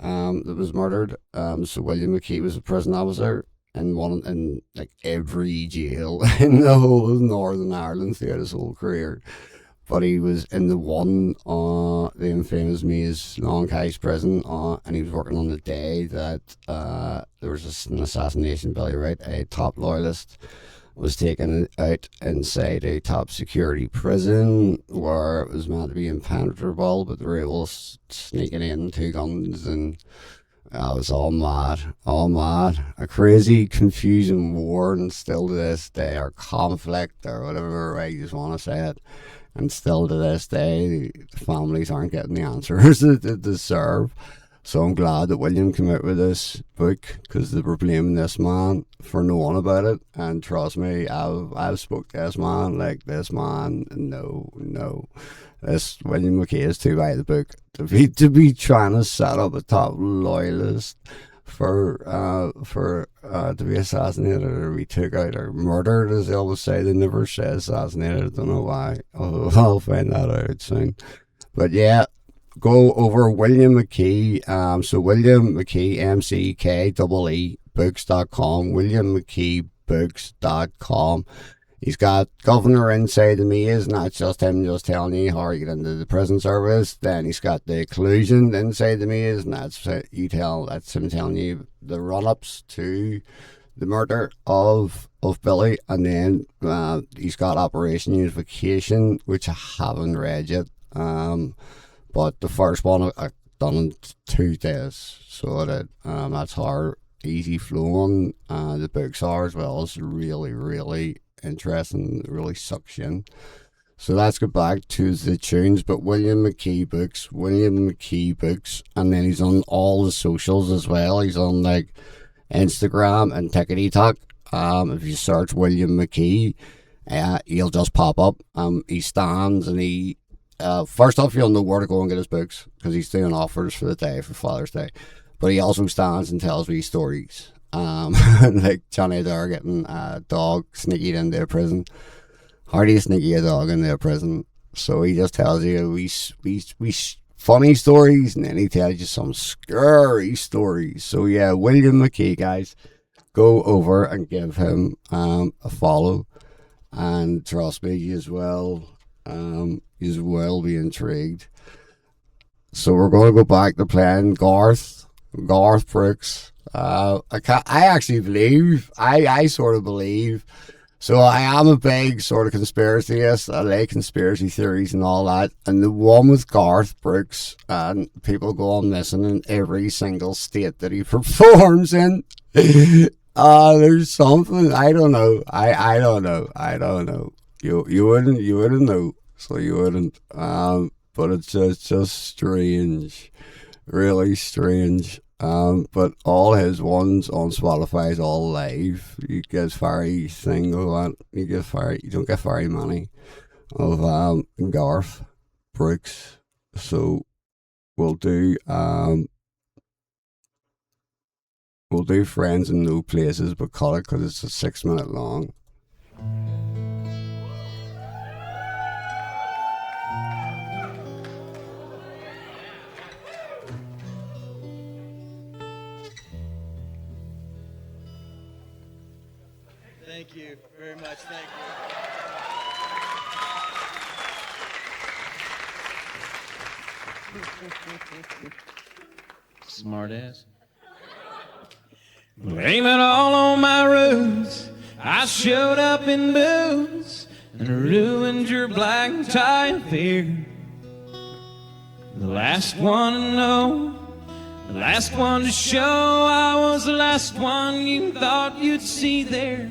that was murdered. So William McKee was a prison officer in like every jail in the whole of Northern Ireland throughout his whole career. But he was in the one, the infamous Maze Long Case prison, and he was working on the day that there was an assassination. Billy Wright, a top loyalist, was taken out inside a top security prison where it was meant to be impenetrable, but they were able to sneak it in, 2 guns, and it was all mad. A crazy, confusing war, and still to this day, or conflict, or whatever way you just want to say it. And still to this day, the families aren't getting the answers that they deserve. So I'm glad that William came out with this book, because they were blaming this man for knowing about it. And trust me, I've spoke to this man, like this man, no. This William McKee is too by the book to be trying to set up a top loyalist for to be assassinated or be took out or murdered, as they always say. They never say assassinated. I don't know why. I'll find that out soon. But yeah, go over William McKee. So William McKee, MCKEE books.com, WilliamMcKeeBooks.com. He's got Governor Inside the Maze, and that's just him just telling you how you get into the prison service. Then he's got the Collusion Inside the Maze, and that's him telling you the run-ups to the murder of Billy. And then he's got Operation Unification, which I haven't read yet. But the first one I done in 2 days, so that's how easy flowing the books are, as well as really, really interesting, really sucks you in. So let's go back to the tunes. But William McKee Books, and then he's on all the socials as well. He's on like Instagram and TikTok. If you search William McKee, he'll just pop up. He stands and he first off, you'll know where to go and get his books, because he's doing offers for the day, for Father's Day. But he also stands and tells me stories. Like Johnny Dare getting a dog sneaky into a prison. How do you sneaky a dog into a prison? So he just tells you we funny stories, and then he tells you some scary stories. So yeah, William McKee, guys, go over and give him a follow, and trust me, you will be intrigued. So we're going to go back to playing Garth Brooks. I actually believe, I sort of believe. So I am a big sort of conspiracyist. I like conspiracy theories and all that. And the one with Garth Brooks, and people go on missing in every single state that he performs in. There's something, I don't know. I don't know. You wouldn't know. So you wouldn't. But it's just strange. Really strange. But all his ones on Spotify is all live. You get very thing of that. You don't get very many of Garth Brooks. So we'll do Friends in No Places, but call it because it's a 6 minute long. Thank you very much. Thank you. Smart ass. Blame it all on my roots. I showed up in boots and ruined your black tie affair. The last one to know, the last one to show. I was the last one you thought you'd see there.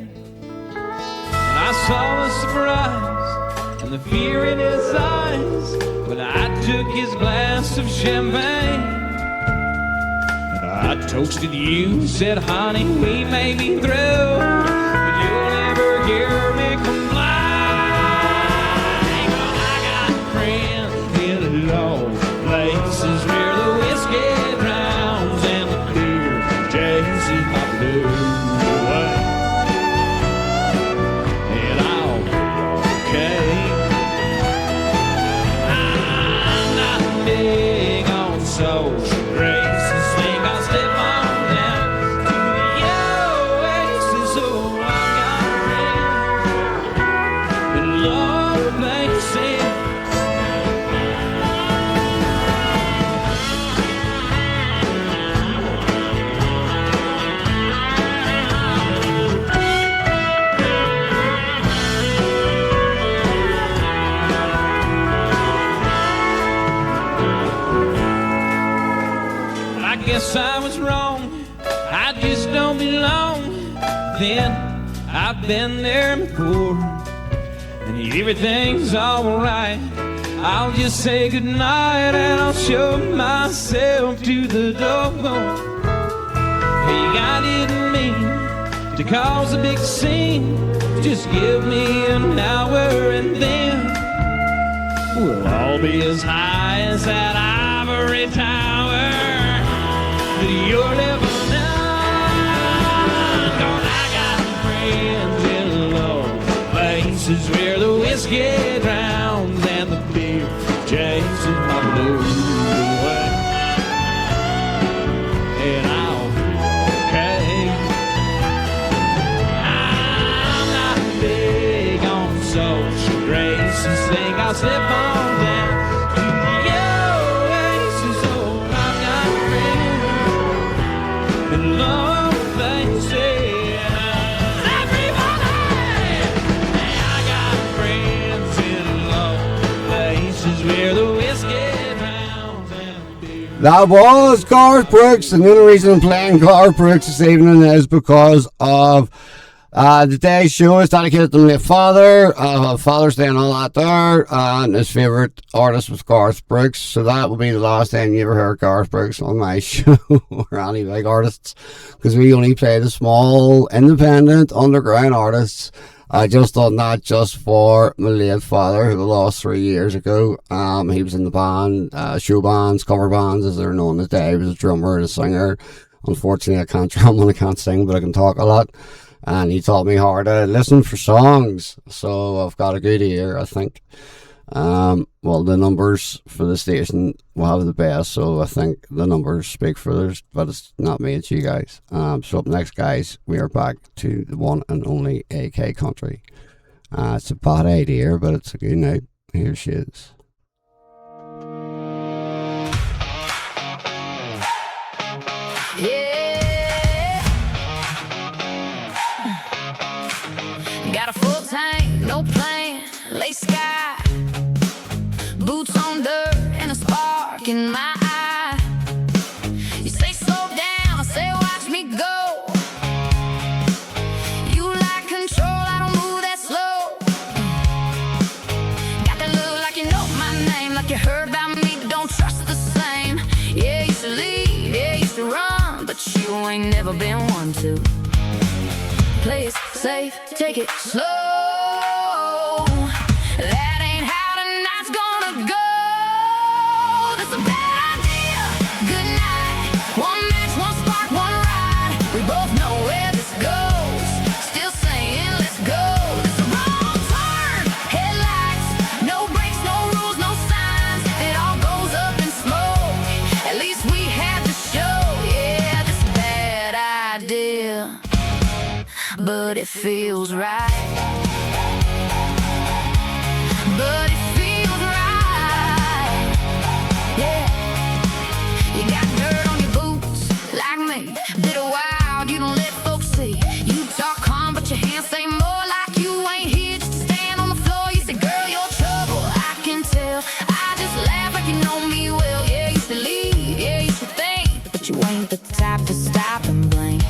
I saw the surprise and the fear in his eyes when I took his glass of champagne. And I toasted you, said, honey, we may be through, but you'll never hear me complain. I got friends in low places where the whiskey drowns and the beer chases my blues away. Social graces, think I'll slip on down to the oasis. Oh, I got friends in low places. I guess I was wrong, I just don't belong. Then I've been there before, and everything's alright. I'll just say goodnight and I'll show myself to the door. Hey, I didn't mean to cause a big scene. Just give me an hour and then we'll all be as high as that ivory tower that you're living on. 'Cause I got friends in low places where the whiskey drowns and the beer chases my blues away. And I'll be okay. I'm not big on social graces. Think I'll slip on down to the oasis. Oh, I've got friends in low places. Everybody! Hey, I got friends in low places where the whiskey drowns and the beer. That was Garth Brooks, and the only reason I'm playing Garth Brooks this evening is because of today's show is dedicated to my father, Father's Day and all that there, and his favourite artist was Garth Brooks, so that will be the last time you ever heard Garth Brooks on my show, or any big artists, because we only play the small, independent, underground artists. I just done that just for my late father, who we lost 3 years ago. He was in the band, show bands, cover bands, as they're known today. He was a drummer and a singer. Unfortunately, I can't drum and I can't sing, but I can talk a lot. And he taught me how to listen for songs, so I've got a good ear, I think. Well, the numbers for the station will have the best, so I think the numbers speak for theirs, but it's not me, it's you guys. So up next, guys, we are back to the one and only AK Country. It's a bad idea, but it's a good night. Here she is. Yeah. Got a full tank, no plan, lace sky, boots on dirt, and a spark in my eye. You say slow down, I say watch me go. You like control, I don't move that slow. Got that look like you know my name, like you heard about me, but don't trust the same. Yeah, used to lead, yeah, used to run, but you ain't never been one to play it safe, take it slow. That ain't how tonight's gonna go. That's a bad idea. Good night. One match, one spark, one ride. We both know where this goes. Still saying let's go. It's a wrong turn. Headlights, no brakes, no rules, no signs. It all goes up in smoke. At least we had the show. Yeah, this is a bad idea, but it feels right. But it feels right. Yeah. You got dirt on your boots, like me. Bit of wild, you don't let folks see. You talk calm, but your hands say more, like you ain't here just to stand on the floor. You say, girl, you're trouble, I can tell. I just laugh like you know me well. Yeah, used to lead, yeah, used to think, but you ain't the type to stop and blink.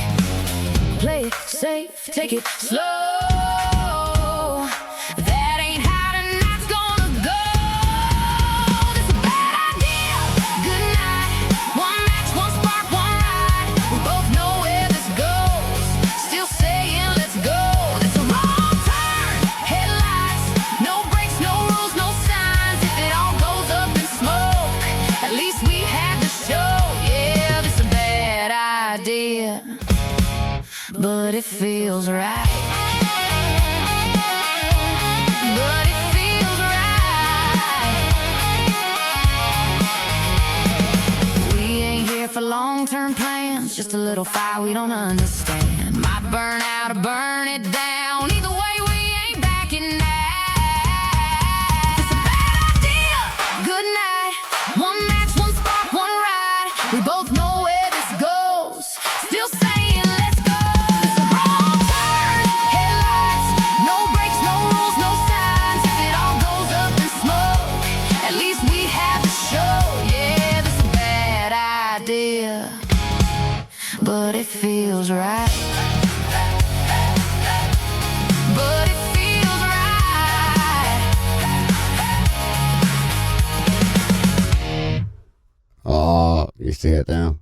Play it safe, take it slow. That ain't how tonight's gonna go. This a bad idea. Good night. One match, one spark, one ride. We both know where this goes. Still saying let's go. This a wrong turn. Headlights, no brakes, no rules, no signs. If it all goes up in smoke, at least we had the show. Yeah, this a bad idea, but it feels right. But it feels right. We ain't here for long-term plans, just a little fire we don't understand. Might burn out or burn it down. Either way, we ain't backing now. It's a bad idea. Good night. One match, one spark, one ride. We both know where this goes. Still saying let's go. It's a wrong turn. Headlights, no brakes, no rules, no signs. If it all goes up in smoke, at least we have the show. Yeah, this is a bad idea, but it feels right. But it feels right. Oh, you see it now.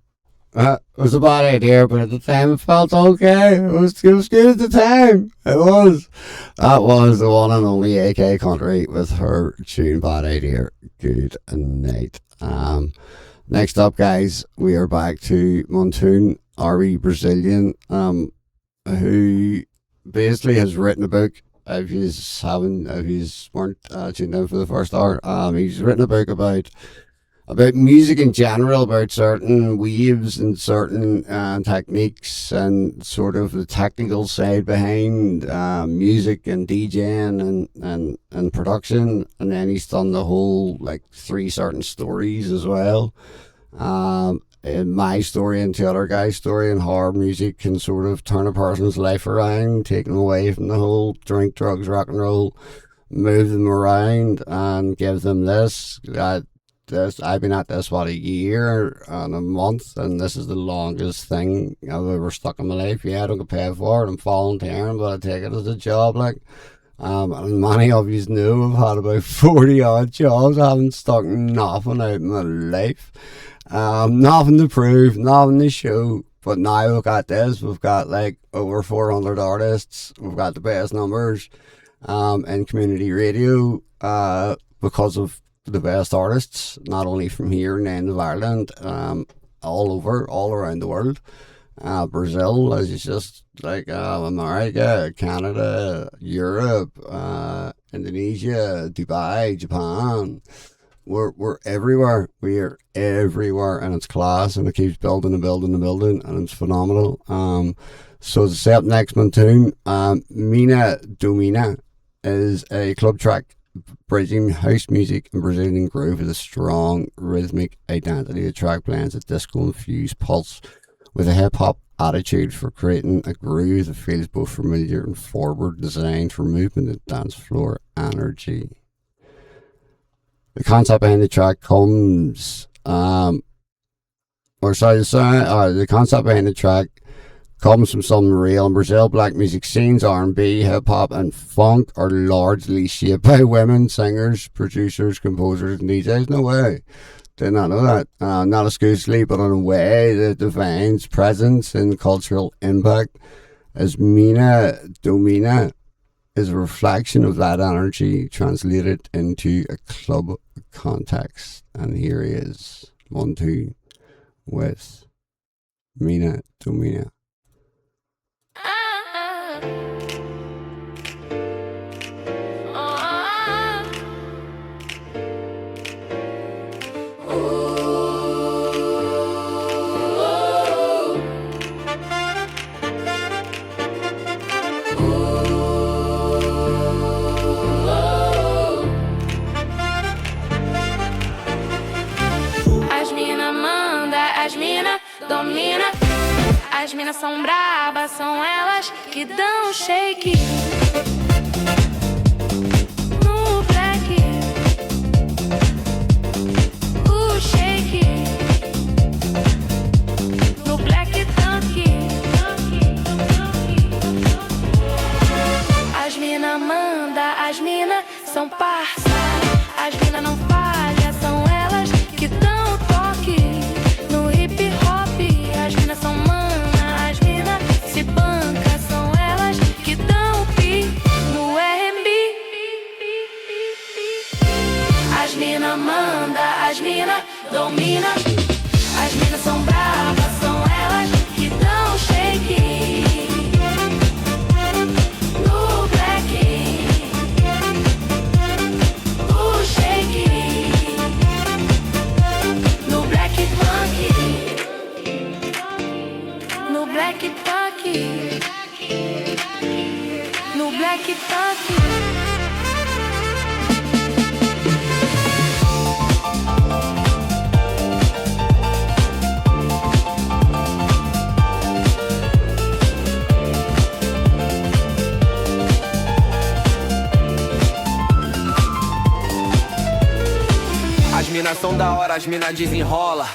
It was a bad idea, but at the time it felt okay. It was good at the time. It was. That was the one and only AK Country with her tune Bad Idea. Good night. Next up, guys, we are back to Montoon, our wee Brazilian, who basically has written a book. If you weren't tuned in for the first hour, he's written a book about music in general, about certain waves and certain techniques and sort of the technical side behind music and DJing and production. And then he's done the whole, like, 3 certain stories as well. In my story and the other guy's story, and how music can sort of turn a person's life around, take them away from the whole drink, drugs, rock and roll, move them around and give them this. I've been at this about a year and a month, and this is the longest thing I've ever stuck in my life. Yeah, I don't get paid for it. I'm volunteering, but I take it as a job. Like, and many of you know I've had about 40 odd jobs. I haven't stuck nothing out in my life. Nothing to prove, nothing to show. But now we've got this. We've got like over 400 artists. We've got the best numbers in community radio because of the best artists, not only from here and end of Ireland, all around the world. Brazil is just like America, Canada, Europe, Indonesia, Dubai, Japan. We're everywhere. We are everywhere, and it's class, and it keeps building and building and building, and it's phenomenal. So to set up next one tune, Mina Domina is a club track bridging house music and Brazilian groove with a strong rhythmic identity. The track blends a disco-infused pulse with a hip-hop attitude for creating a groove that feels both familiar and forward, designed for movement and dance floor energy. The concept behind the track comes, the concept behind the track comes from something real. In Brazil, black music scenes, R&B, hip-hop and funk are largely shaped by women, singers, producers, composers and DJs. No way. Did not know that. Not exclusively, but in a way that defines presence and cultural impact, as Mina Domina is a reflection of that energy translated into a club context. And here he is, 1-2 with Mina Domina. Domina, as minas são brabas, são elas que dão shake no black, o shake no black tanque. As mina manda, as mina são parça, as mina não falha, são elas que dão toque no hip hop. As minas são mana, as minas se banca, são elas que dão pi no R&B. As minas manda, as minas domina, as minas são bravas, são elas que dão shake no black, o shake no black funk. No black talk, no black talk. As minas são da hora, as minas desenrola,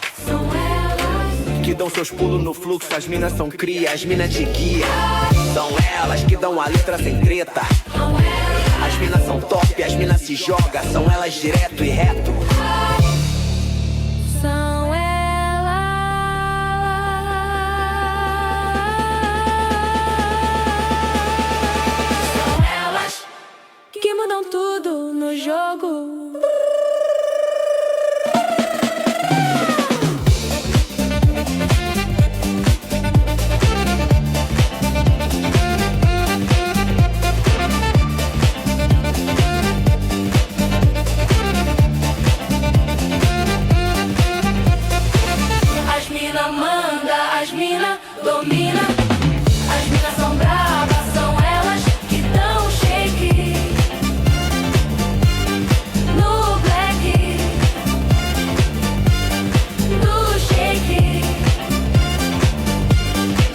que dão seus pulos no fluxo, as minas são cria, as minas de guia. São elas que dão a letra sem treta. As minas são top, as minas se jogam, são elas direto e reto. São elas que mudam tudo no jogo. Domina, as minas são bravas, são elas que dão shake no black, no shake,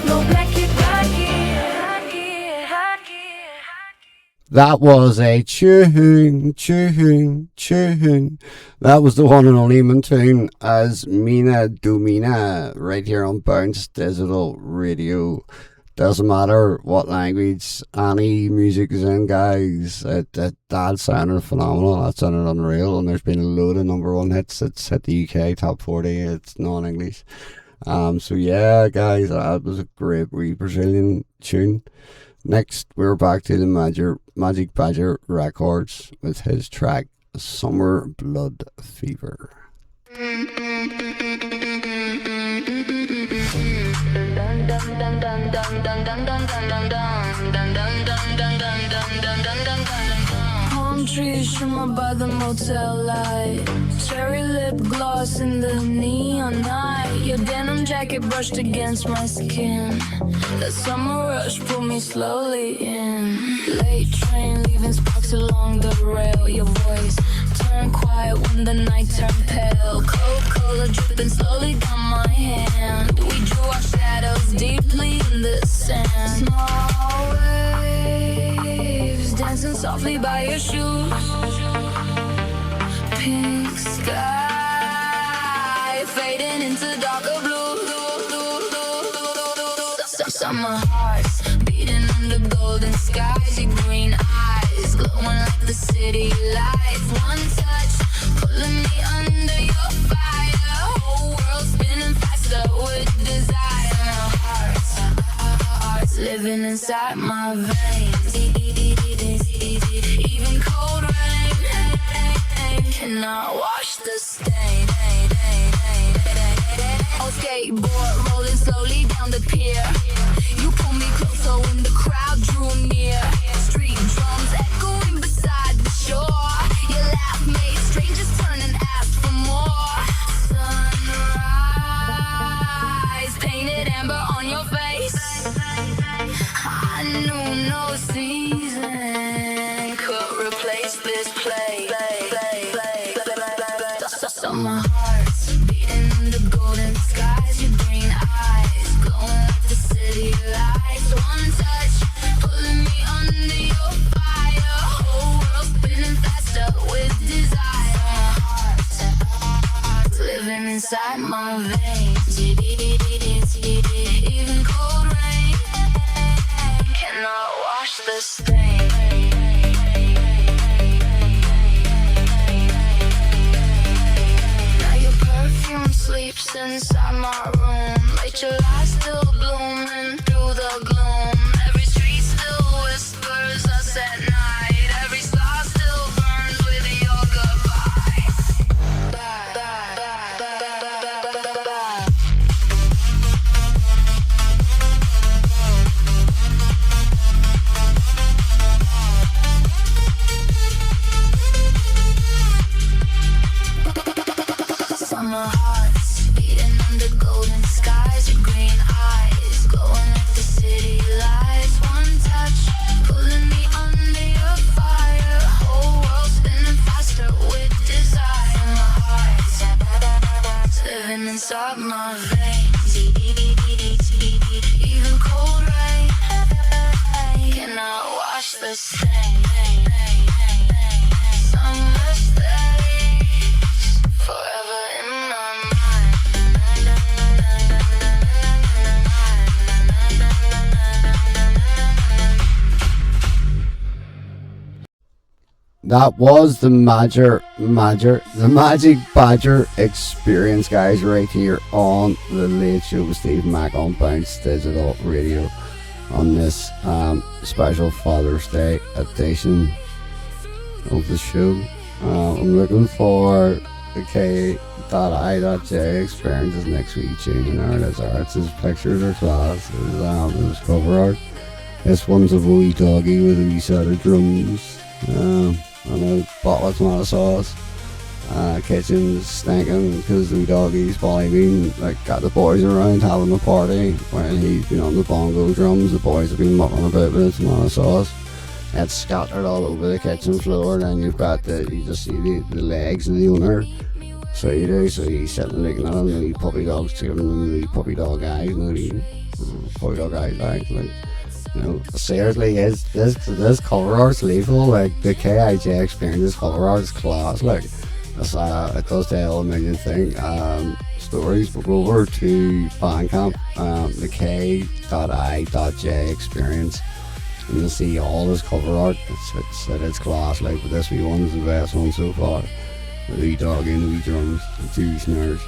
no black That was a tune. That was the one and only tune as Mina Domina right here on Bounce Digital Radio. Doesn't matter what language any music is in, guys. That sounded phenomenal. That sounded unreal, and there's been a load of number one hits. It's hit the UK top 40. It's non-English. So yeah, guys, that was a great wee Brazilian tune. Next, we're back to the Magic Badger Records with his track Summer Blood Fever. London Palm trees shimmer by the motel light. Cherry lip gloss in the neon night. Your denim jacket brushed against my skin. That summer rush pulled me slowly in. Late train leaving sparks along the rail. Your voice turned quiet when the night turned pale. Coca-Cola dripping slowly down my hand. We drew our shadows deeply in the sand. Small waves dancing softly by your shoes. Pink sky fading into darker blue. Summer hearts beating under golden skies. Your green eyes glowing like the city lights. One touch pulling me under your fire. Whole world spinning faster with desire. Hearts living inside my veins. Even cold rain cannot wash the stain. On skateboard rolling slowly down the pier. You pulled me closer when the crowd drew near. Street drums echoing beside the shore. Your laugh made strangers turn and ask for more. Sunrise painted amber on your face. I knew no season could replace this place. Summer hearts beating under golden skies. Your green eyes glowing like the city lights. One touch pulling me under your fire. Whole world spinning faster with desire. Hearts living inside my veins. Even cold rain cannot wash the stain. Perfume sleeps inside my room. Rachel, I still blooming through the gloom. Every street still whispers us at night. Every star still burns with your goodbye. Bye, bye, bye, bye, bye, bye, bye, bye. Summer hearts beating under golden skies. Your green eyes glowing like the city lights. One touch pulling me under your fire. Whole world spinning faster with desire. My heart's living inside my veins. Even cold rain cannot wash the stain. Summer stays forever in my That was the Magic Badger Experience, guys, right here on the Late Show with Steve Mac on Bounce Digital Radio on this special Father's Day edition of the show. I'm looking for the K.I.J Experiences next week. Changing artists, his pictures are class. His cover art. This one's a wee doggy with a wee set of drums. And a bottle of tomato sauce. Kitchen's stinking because the wee doggy's probably been got the boys around having a party when he's been on the bongo drums. The boys have been mucking about with the tomato sauce. It's scattered all over the kitchen floor, and then you've got you just see the legs of the owner. So you do, so he's sitting looking at him, and the puppy dog's giving him the puppy dog eyes, and the puppy dog eyes like you know, seriously, this cover art's lethal. Like the K.I.J Experience cover art is class. Like it does tell a million stories. But go over to Bandcamp, the K.I.J Experience, and you'll see all his cover art. It's class. Like, but this wee one's the best one so far. The wee dog and the wee drums, the two snares.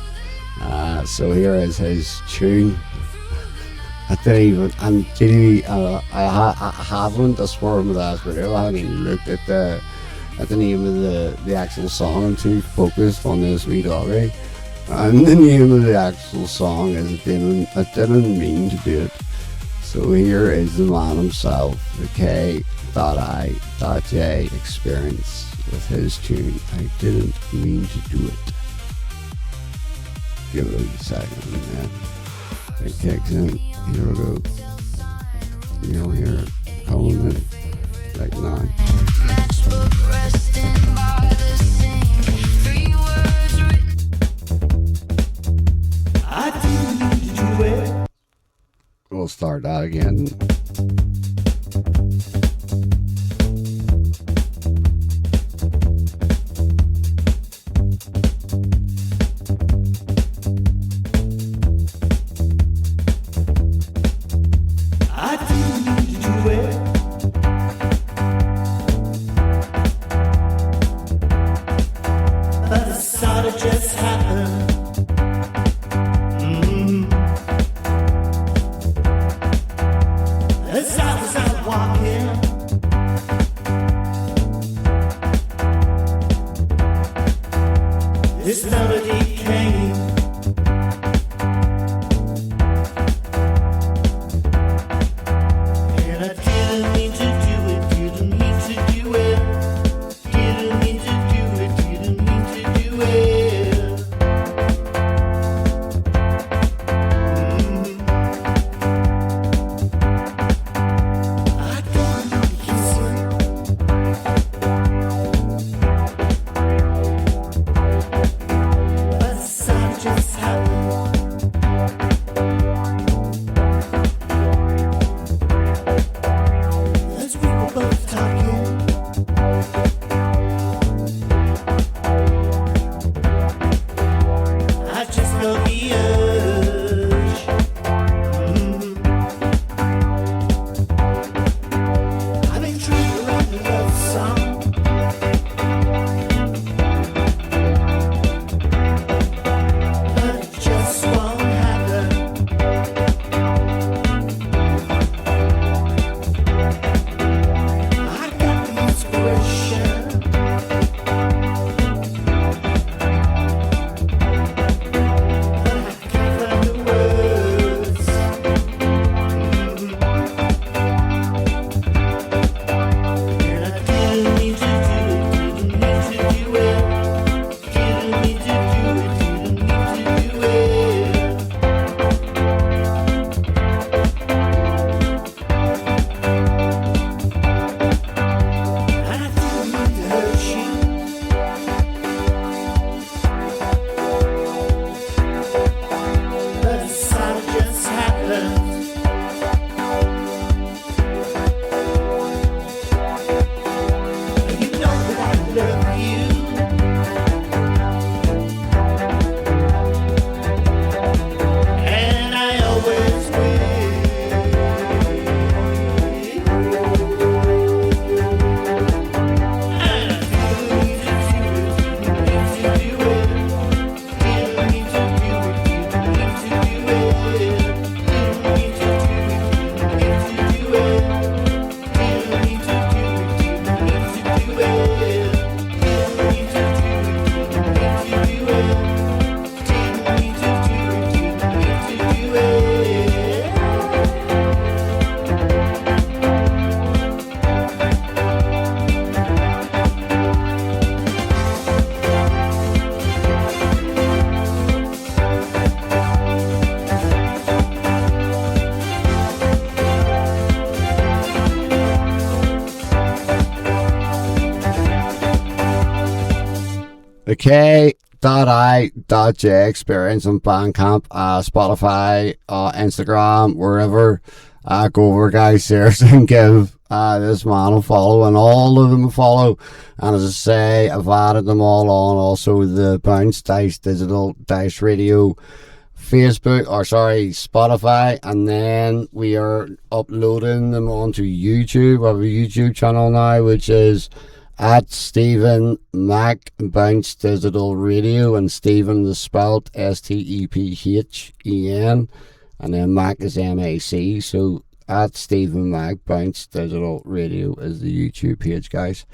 So here is his tune. I haven't, I swear on my last video, I haven't even looked at the name of the actual song. I'm too focused on this wee doggy. And the name of the actual song is I didn't mean to do it. So here is the man himself, the K.I.J Experience with his tune, I Didn't Mean to Do It. Give it a second, man. It kicks in. Here we go. You'll hear it coming in right now. I didn't mean to do it. We'll start that again. I didn't mean to do it. But it sort of just happened. As I was out walking, this melody came. And I didn't mean to do it, didn't mean to do it. Didn't mean to do it, didn't mean to do it. I don't know the kissing. But something just happened. As we were both talking, I just felt the urge. I've been trying to write a love song, but it just won't happen. I got the inspiration, but I can't find the words. And I didn't mean to do it, didn't mean to do it. Didn't mean to do it, didn't mean to do it. And I didn't mean to hurt you. But it sort of just happened. You know that I love you. And I always will. And I didn't mean to do it, didn't mean to do it. Didn't mean to do it, didn't mean to do it. Didn't mean to do it, didn't mean to do it. Didn't mean to do it, didn't mean to do it. Didn't mean to do it, didn't mean to do it. Didn't mean to do it, didn't mean to do it. The K.I.J Experience on Bandcamp, Spotify, Instagram, wherever. Go over, guys, seriously, and give this man a follow, and all of them a follow. And as I say, I've added them all on. Also, the Bounce Dice Digital Dice Radio Spotify, and then we are uploading them onto YouTube. I have a YouTube channel now, which is at Stephen Mac Bounce Digital Radio, and Stephen is spelled Stephen, and then Mac is MAC. So at Stephen Mac Bounce Digital Radio is the YouTube page, guys.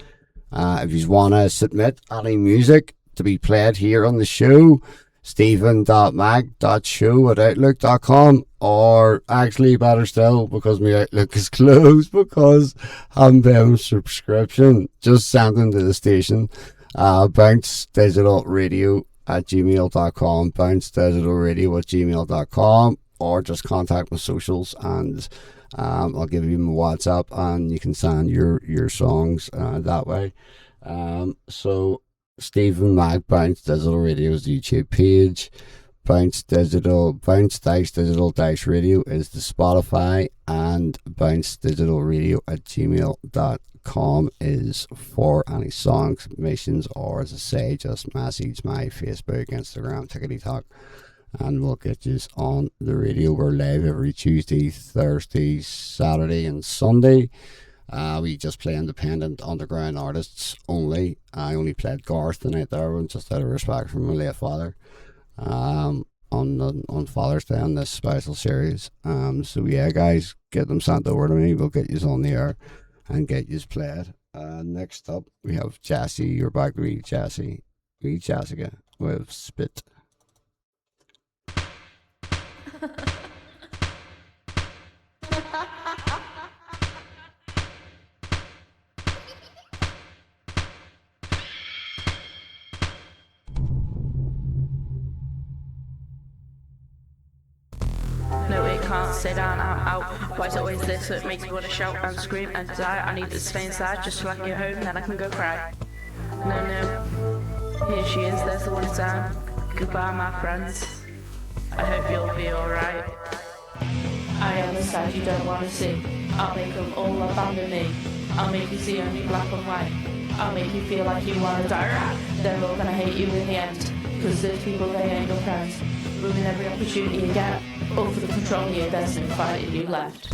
If you want to submit any music to be played here on the show, stephen.mac.show@outlook.com, or actually better still, because my Outlook is closed because I haven't paid a subscription, just send them to the station, bouncedigitalradio@gmail.com, bouncedigitalradio@gmail.com, or just contact my socials, and I'll give you my WhatsApp, and you can send your songs that way. So Stephen Mac, Bounce Digital Radio's YouTube page. Bounce Digital Radio is the Spotify, and Bounce Digital Radio at gmail.com is for any song submissions, or as I say, just message my Facebook, Instagram, Tickety Talk, and we'll get you on the radio. We're live every Tuesday, Thursday, Saturday, and Sunday. We just play independent underground artists only. I only played Garth tonight there, just out of respect for my late father, on Father's Day on this special series. So yeah, guys, get them sent over to me. We'll get you on the air and get you played. Next up, we have Jassy. You're back with Jessica with Spit. No, it can't sit down, I'm out. Why is it always this? So it makes me want to shout and scream and die. I need to stay inside just so I can get home, then I can go cry. No, here she is, there's the one time. Goodbye, my friends. I hope you'll be alright. I am the side you don't want to see. I'll make them all abandon me. I'll make you see only black and white. I'll make you feel like you want to die. They're all gonna hate you in the end. Cause those people, they ain't your friends. Ruin every opportunity you get. All for the control of you, there's no fighting you left.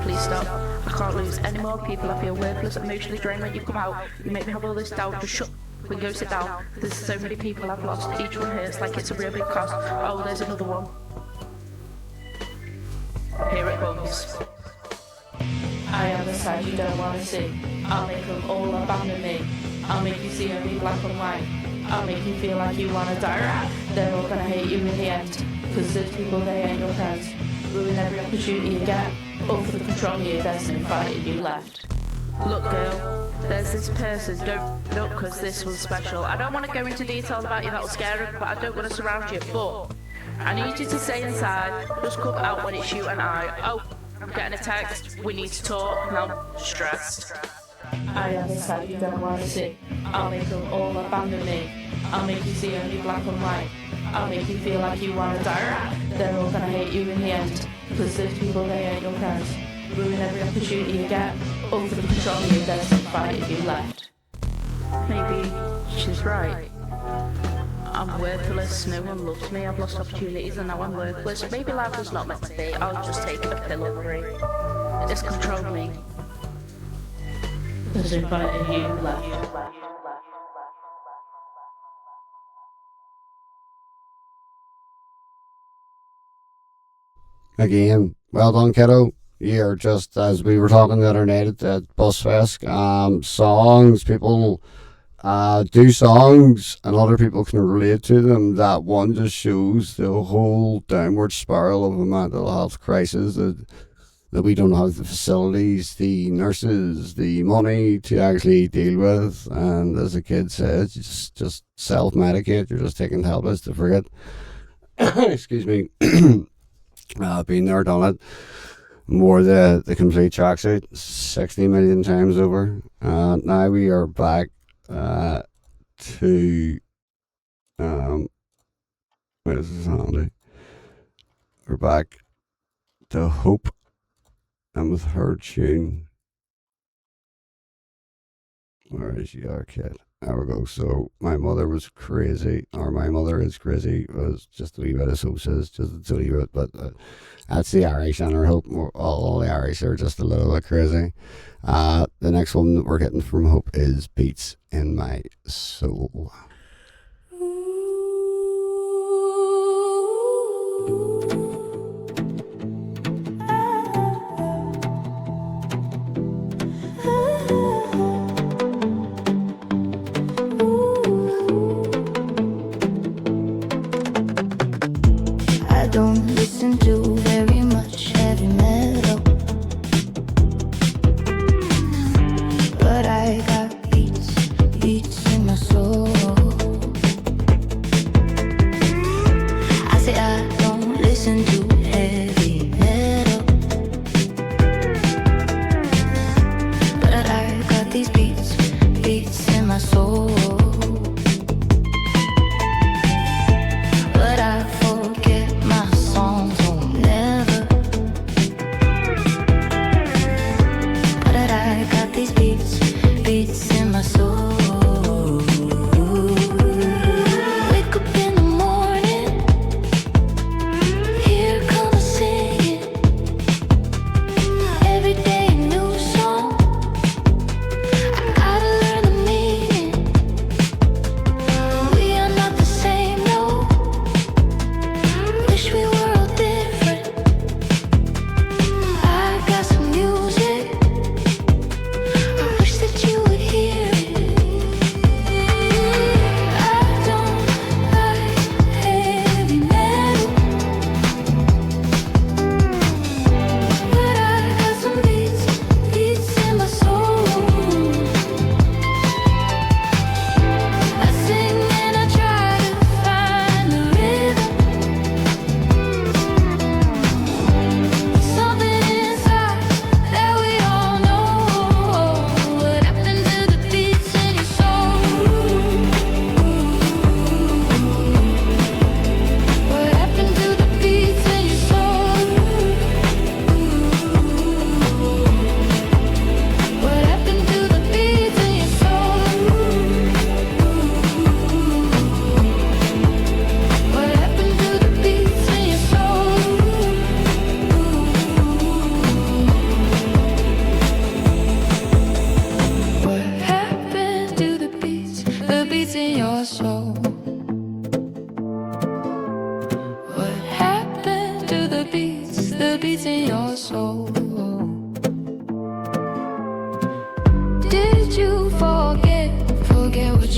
Please stop. I can't lose any more people. I feel worthless, emotionally drained when you come out. You make me have all this doubt. Just shut and go sit down. There's so many people I've lost. Each one hurts like it's a real big cost. Oh, there's another one. Here it comes. I am the side you don't want to see. I'll make them all abandon me. I'll make you see only black and white. I'll make you feel like you want to die. They're all gonna hate you in the end. Cause those people, they ain't your friends. Ruin every opportunity you get. All for the control of you, there's no fighting you left. Look, girl, there's this person. Don't look, cause this one's special. I don't want to go into details about you, that'll scare her, but I don't want to surround you. But I need you to stay inside. Just come out when it's you and I. Oh, I'm getting a text. We need to talk. Now, stressed. I am the side you don't want to see. I'll make them all abandon me. I'll make you see only black and white. I'll make you feel like you want to die. They're all gonna hate you in the end. Cause those people, they ain't your friends. Ruin every opportunity you get. All for the control of you, there's no fight if you left. Maybe she's right. I'm worthless, no one loves me, I've lost opportunities and now I'm worthless. Maybe life was not meant to be, I'll just take a pill or three. It's controlled me. There's no fight if you left. Again, well done, kiddo. You're just, as we were talking the other night at Busfest, songs, people do songs and other people can relate to them. That one just shows the whole downward spiral of a mental health crisis, that we don't have the facilities, the nurses, the money to actually deal with. And as the kid says, just self-medicate. You're just taking tablets to forget. Excuse me. Been there, done it. More the complete tracksuit 60 million times over. Now we are back to where's this handy? We're back to Hope, and with her tune. Where is your kid? There we go. So my mother was crazy, or my mother is crazy. It was just a wee bit of so says, just a wee bit, but that's the Irish, and I hope all the Irish are just a little bit crazy. The next one that we're getting from Hope is Beats in My Soul.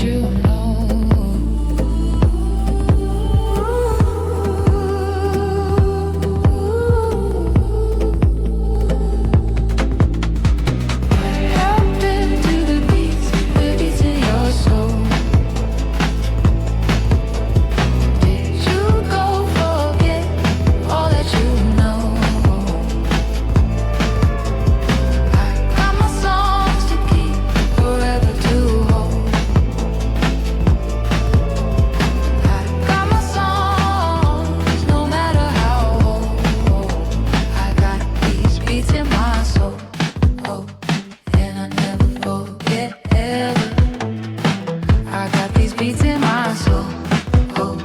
you know. Held into the beats of your soul. Did you go forget all that you know? I got my songs to keep, forever to hold. I got my songs, no matter how old. I got these beats in my soul, oh, and I never forget ever. I got these beats in my soul, oh,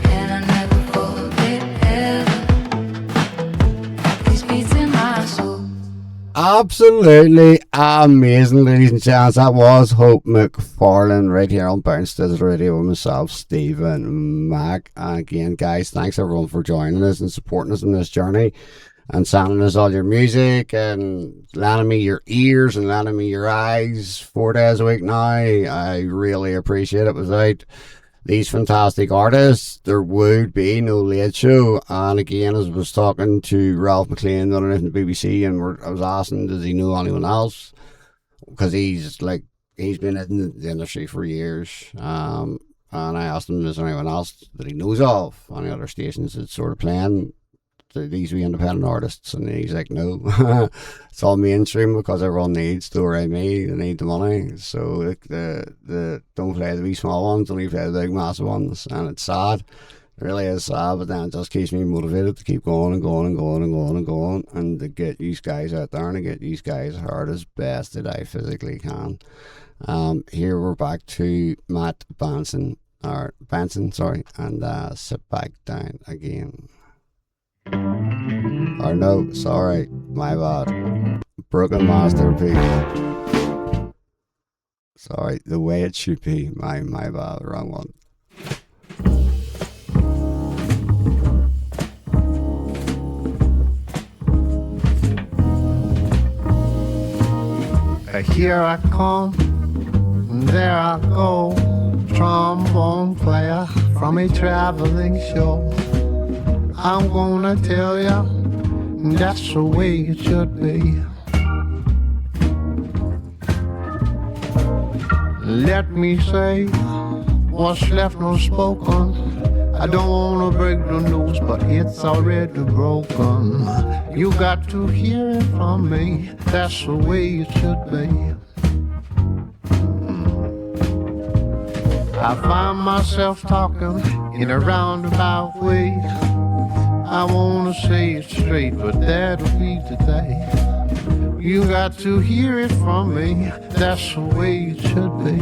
and I never forget ever. These beats in my soul. Absolutely amazing, ladies and gents. That was Hope McFarlane right here on Bounce Digital Radio with myself, Stephen Mack. And again, guys, thanks everyone for joining us and supporting us in this journey and sending us all your music and lending me your ears and lending me your eyes 4 days a week now. I really appreciate it. Without these fantastic artists, there would be no Late Show. And again, as I was talking to Ralph McLean underneath the BBC, and I was asking, does he know anyone else? Because he's been in the industry for years. And I asked him, is there anyone else that he knows of? Any other stations that sort of playing these wee independent artists? And he's like, no. It's all mainstream because everyone needs to write me, they need the money. So the don't play the wee small ones, only play the big massive ones. And it's sad, it really is sad, but then it just keeps me motivated to keep going and going and going and going and going, and to get these guys out there and to get these guys heard as best that I physically can. Here we're back to Matt Benson, and Sit Back Down Again. Or no, sorry, my bad. Broken Masterpiece. Sorry, The Way It Should Be. My bad, wrong one. Here I come, there I go, trombone player from a traveling show. I'm gonna tell ya, that's the way it should be. Let me say what's left unspoken. I don't wanna break the news, but it's already broken. You got to hear it from me, that's the way it should be. I find myself talking in a roundabout way. I wanna say it straight, but that'll be today. You got to hear it from me, that's the way it should be.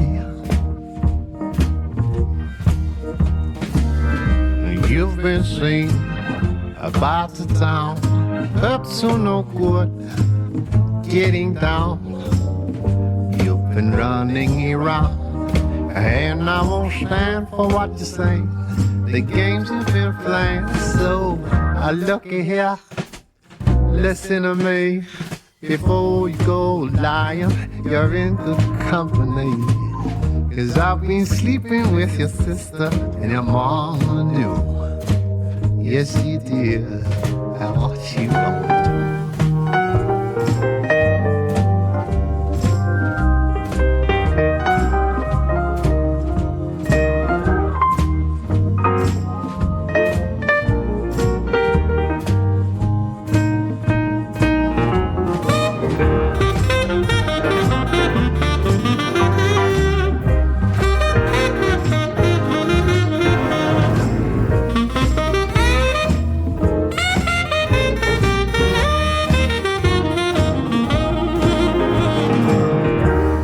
You've been seen about the town, up to no good, getting down. You've been running around, and I won't stand for what you say. The games have been playing, so I looky here, listen to me. Before you go lying, you're in good company. 'Cause I've been sleeping with your sister, and your mama knew. Yes, she did. I want you know.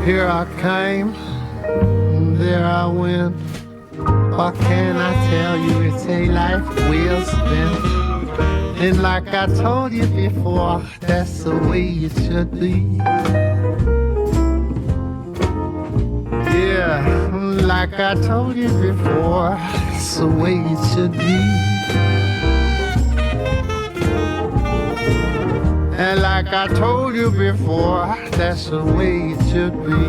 Here I came, there I went. What can I tell you? It's a life well spent. And like I told you before, that's the way it should be. Yeah, like I told you before, that's the way it should be. And like I told you before, that's the way it should be.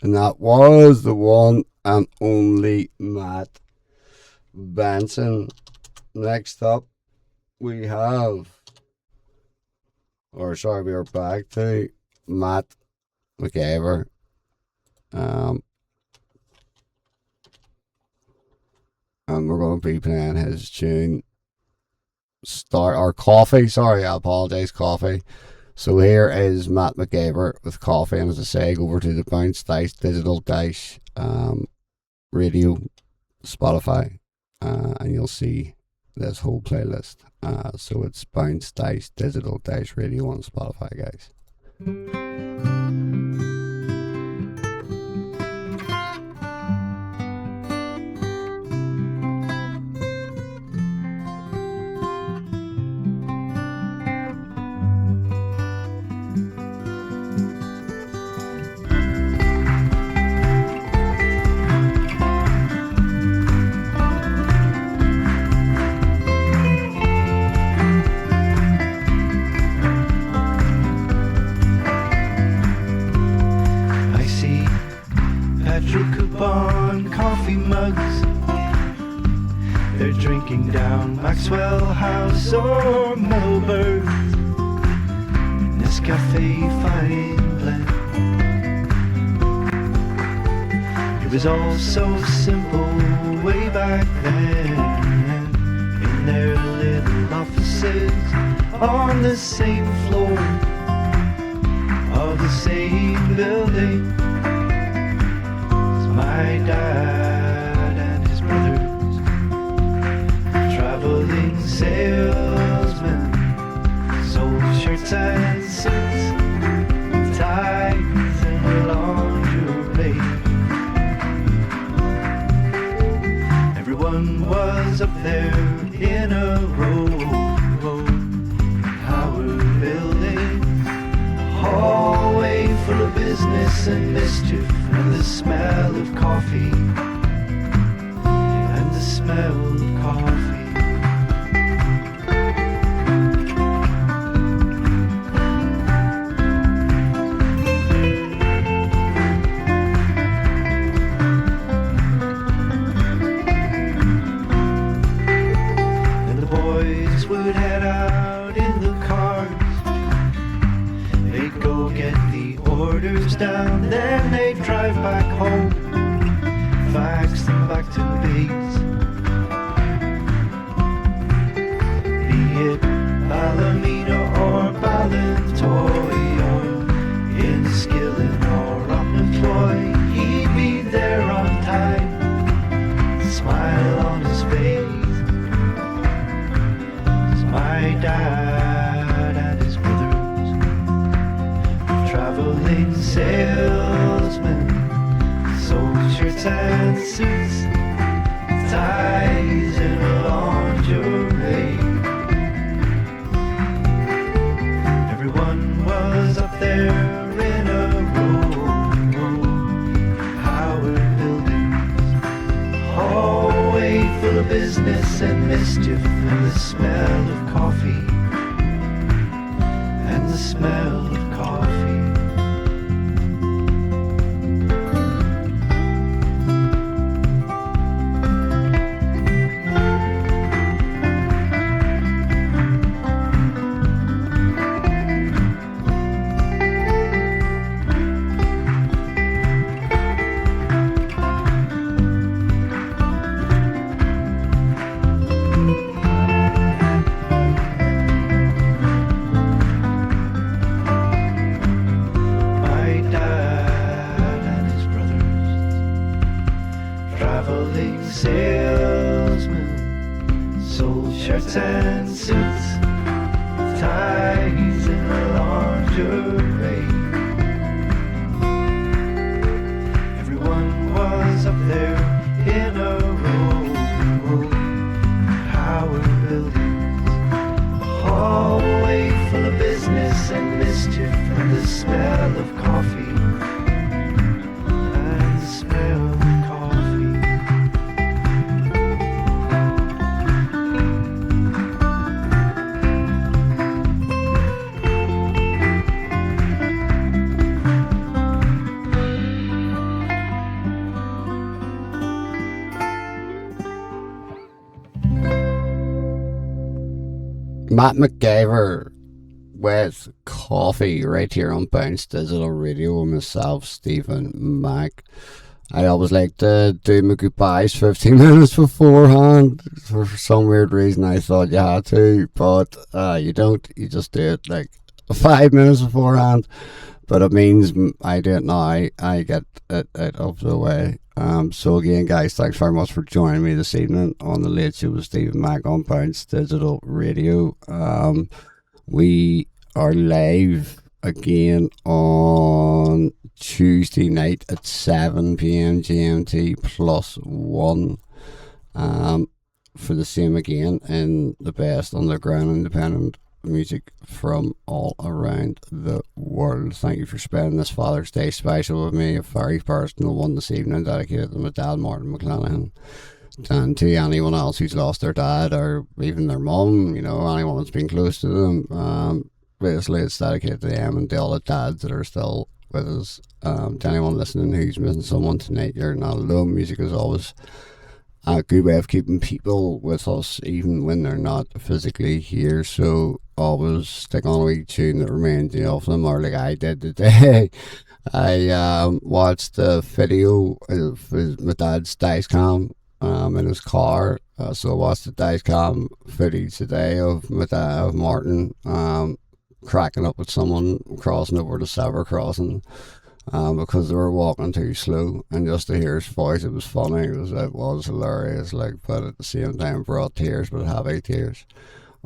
And that was the one and only Matt Benson. Next up, we are back to Matt McCaver. And we're going to be playing his tune, Coffee. Sorry, I apologize, Coffee. So here is Matt McCaver with Coffee, and as I say, go over to the Bounce Dice Digital Dice Radio Spotify, and you'll see this whole playlist. So it's Bounce Dice Digital Dice Radio on Spotify, guys. Maxwell House or Melbourne, Nescafe Fine Blend. It was all so simple way back then, in their little offices on the same floor of the same building. It's my dad and his brothers, traveling salesmen, sold shirts and suits, ties and lingerie. Everyone was up there in a row, Howard Building, hallway full of business and mischief, and the smell of coffee, and the smell of coffee. Would head out in the cars. They'd go get the orders down, then they'd drive back home, fax them back to base. Be it Alameda or Ballantoy, or Enniskillen or Rocknaploy, he'd be there on time, smile on his face. My dad and his brothers, traveling salesmen, sold shirts and suits, ties and lingerie. Everyone was up there in a row, Howard Buildings, hallway full of business and mischief, and the smell of coffee, and the smell of coffee. Salesmen, sold shirts and suits, ties and lingerie. Everyone was up there in a row, Howard Buildings, hallway full of business and mischief, and the smell of coffee, and the smell of coffee. Matt McGyver with Coffee right here on Bounce Digital Radio with myself, Stephen Mack. I always like to do my goodbyes 15 minutes beforehand. For some weird reason I thought you had to, but you don't. You just do it like 5 minutes beforehand. But it means I do it now. I get it out of the way. So again, guys, thanks very much for joining me this evening on the Late Show with Stephen Mack on Bounce Digital Radio. We are live again on Tuesday night at 7 p.m. GMT +1 for the same again in the best underground independent music from all around the world. Thank you for spending this Father's Day special with me, a very personal one this evening dedicated to my dad, Martin McClanahan, and to anyone else who's lost their dad or even their mum, you know, anyone that's been close to them. Basically it's dedicated to them and to all the dads that are still with us. To anyone listening who's missing someone tonight, you're not alone. Music is always a good way of keeping people with us even when they're not physically here, so always stick on a wee tune that reminds you of them, or like I did today. I watched the video of my dad's dice cam in his car, so I watched the dice cam footage today of my dad, of Martin, cracking up with someone crossing over the Sever crossing because they were walking too slow, and just to hear his voice, it was funny. It was hilarious, like, but at the same time brought tears, but happy tears,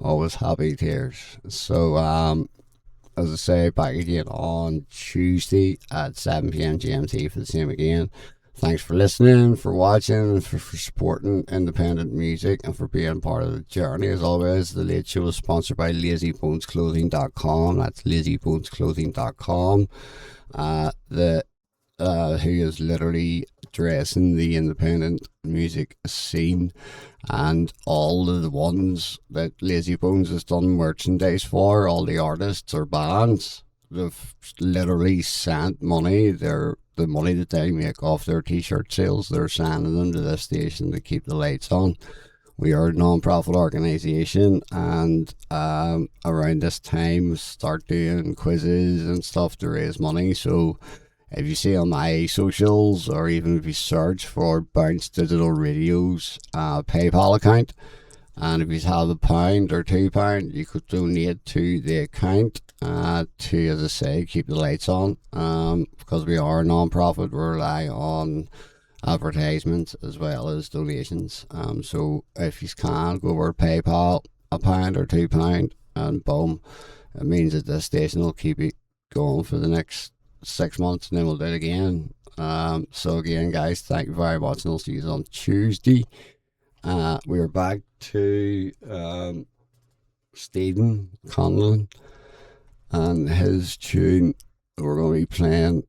always happy tears. So as I say, back again on Tuesday at 7 p.m. GMT for the same again. Thanks for listening, for watching, and for supporting independent music, and for being part of the journey. As always, the Late Show is sponsored by LazyBonesClothing.com. That's LazyBonesClothing.com. Who is literally dressing the independent music scene, and all of the ones that Lazy Bones has done merchandise for, all the artists or bands, they've literally sent money. The money that they make off their t-shirt sales, they're sending them to this station to keep the lights on. We are a non-profit organisation, and around this time start doing quizzes and stuff to raise money. So if you see on my socials, or even if you search for Bounce Digital Radio's PayPal account, and if you have £1 or £2, you could donate to the account to, as I say, keep the lights on, because we are a non-profit. We rely on advertisements as well as donations. So if you can, go over to PayPal, £1 or £2, and boom, it means that this station will keep it going for the next 6 months, and then we'll do it again. So again, guys, thank you very much, and I'll see you on Tuesday. We're back to Stephen Conlon, and his tune that we're going to be playing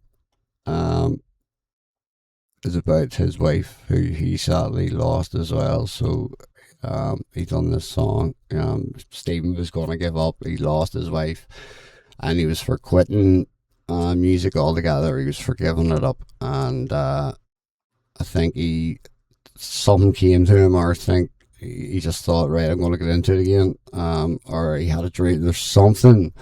is about his wife, who he sadly lost as well. So he done this song. Stephen was going to give up. He lost his wife, and he was for quitting music altogether. He was for giving it up, and I think something came to him, or I think he just thought, right, I'm going to get into it again, or he had a dream. There's something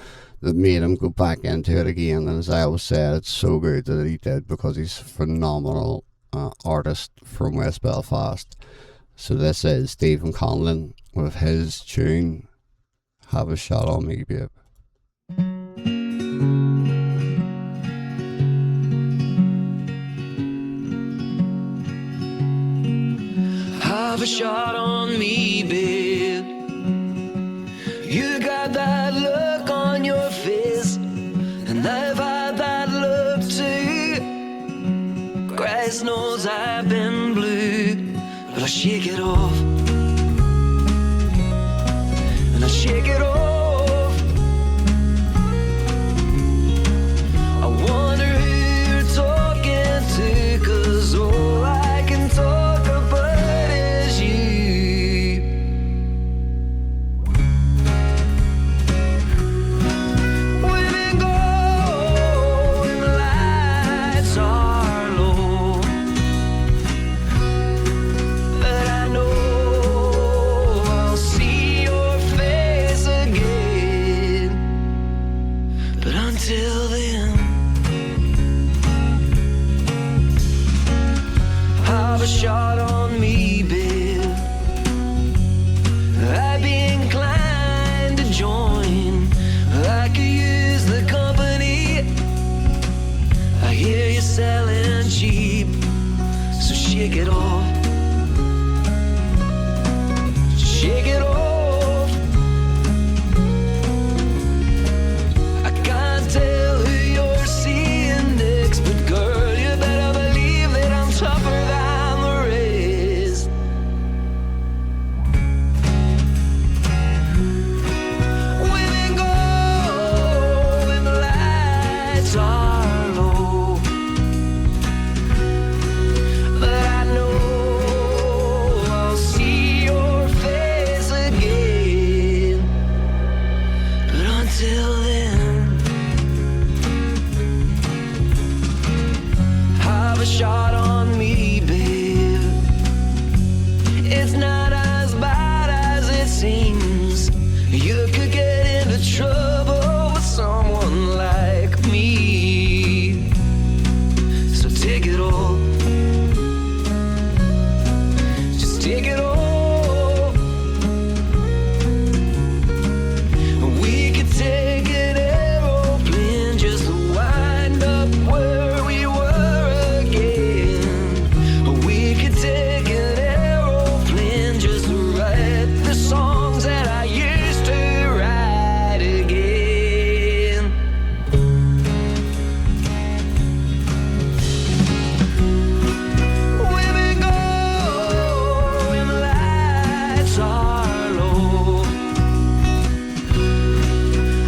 that made him go back into it again, and as I always said, it's so good that he did, because he's a phenomenal artist from West Belfast. So this is Stephen Conlon with his tune Have a Shot on Me, Babe. Have a shot on me, babe. You got that look on your face, and I've had that look too. Christ knows I've been blue, but I shake it off, and I shake it off. I wonder who you're talking to, 'cause all I can talk about is you. We've been going, the lights are low, but I know I'll see your face a shot on me, babe. I'd be inclined to join. I could use the company. I hear you selling cheap, so shake it off. Shake it off. I can't tell who you're seeing next, but girl, you better believe that I'm tougher than the rest. Women go when the lights are low, but I know I'll see your face again. But until then, have a shot on me, babe. It's not as bad as it seems. You could get into trouble with someone like me. So take it all. Just take it all. We could take an aeroplane just to wind up where we were again. We could take an aeroplane just to write the songs that I used to write again. Women go when the lights are low,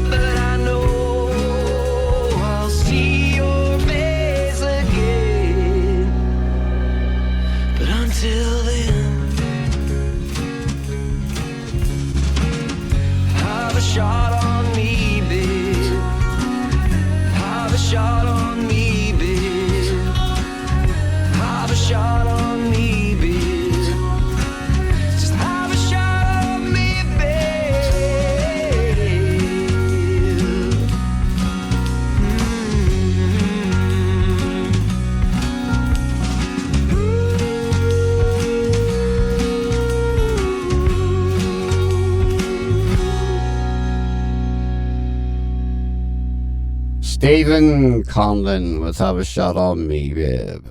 but I know I'll see your face again. But until then, have a shot on me, babe. Have a shot on me, babe. Have a shot on me, babe. Just have a shot on me, babe. Stephen Conlon with Have a Shot on Me, babe.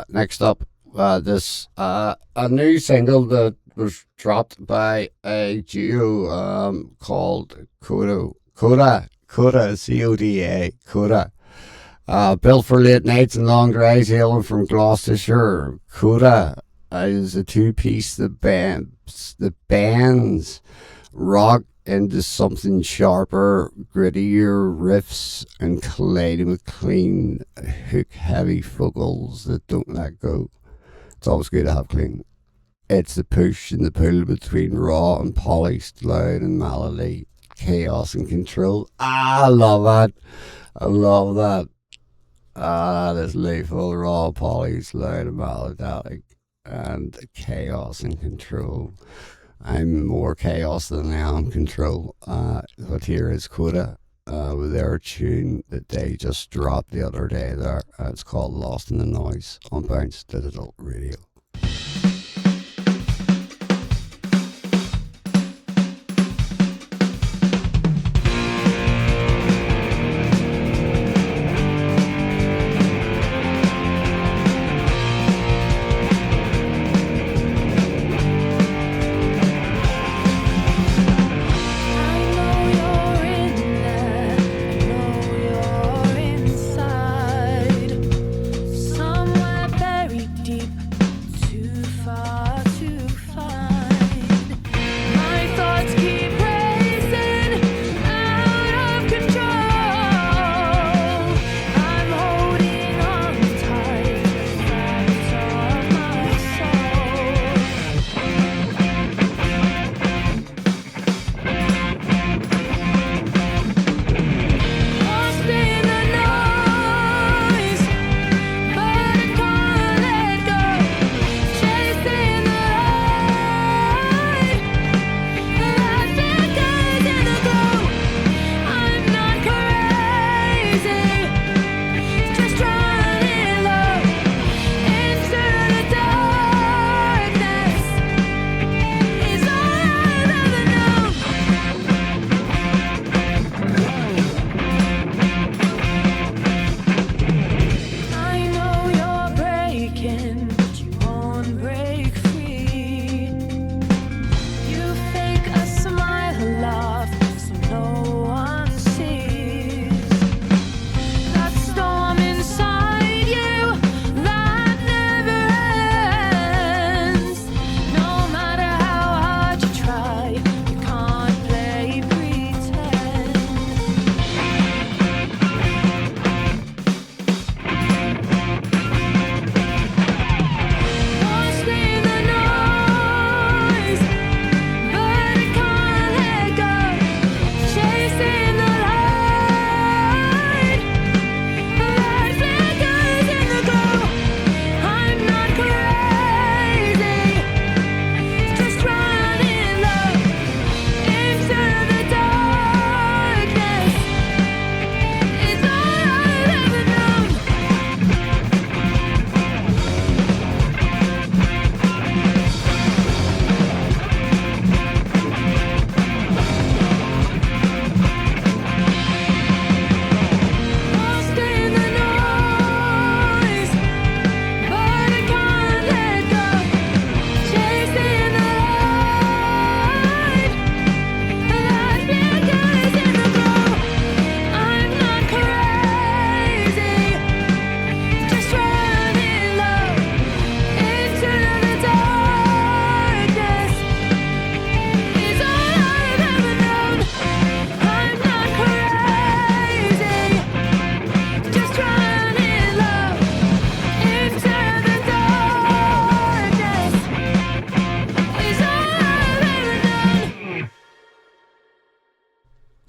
Next up, this a new single that was dropped by a duo called Coda, Coda, C-O-D-A, Coda. Built for late nights and long drives, hailing from Gloucestershire. Coda is a two-piece that bends rock into something sharper, grittier riffs and colliding with clean, hook-heavy vocals that don't let go. It's always good to have clean. It's the push and the pull between raw and polished, loud and melody, chaos and control. I love that. I love that. That is lethal, raw, polished, loud and melodic, and chaos and control. I'm more chaos than I am control. But here is Coda with their tune that they just dropped the other day there. It's called Lost in the Noise on Bounce Digital Radio. Somewhere buried deep,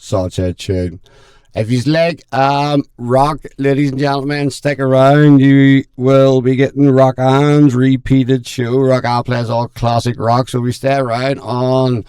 such a tune. If you like rock, ladies and gentlemen, stick around. You will be getting Rock On's repeated show. Rock On plays all classic rock, so we stay around on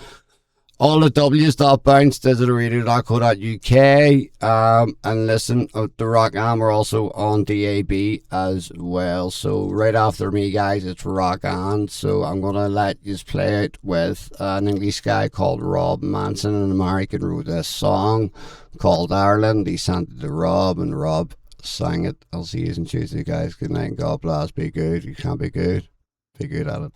all the www.bounce.digitalradio.co.uk and listen to Rock On. We're also on DAB as well. So right after me, guys, it's Rock On. So I'm going to let you play it with an English guy called Rob Manson. An American wrote this song called Ireland. He sent it to Rob, and Rob sang it. I'll see you on Tuesday, guys. Good night and God bless. Be good. You can't be good. Be good at it.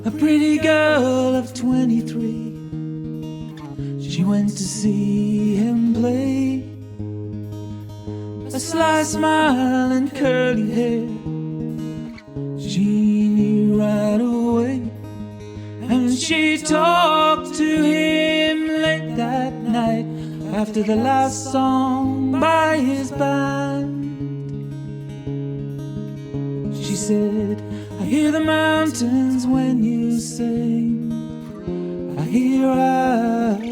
A pretty girl of 23, she went to see him play. A sly smile and curly hair, she knew right away. And she talked to him late that night after the last song by his band. She said, I hear the mountains when you sing, I hear Ireland.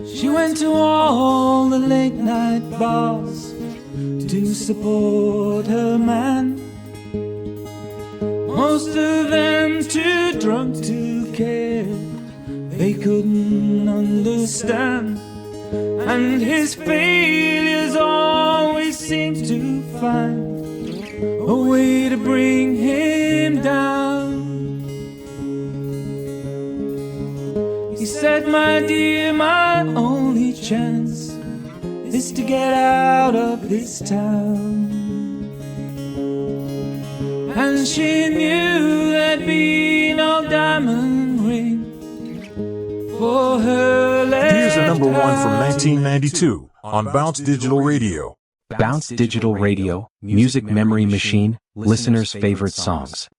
She went to all the late night bars to support her man. Most of them too drunk to care, they couldn't understand. And his failures always seemed to find a way to bring him down. He said, my dear, my only chance is to get out of this town. And she knew there'd be no diamond ring for her left. Here's the number one from 1992 on Bounce Digital Radio. Bounce Digital Radio, music memory machine, listeners' favorite songs.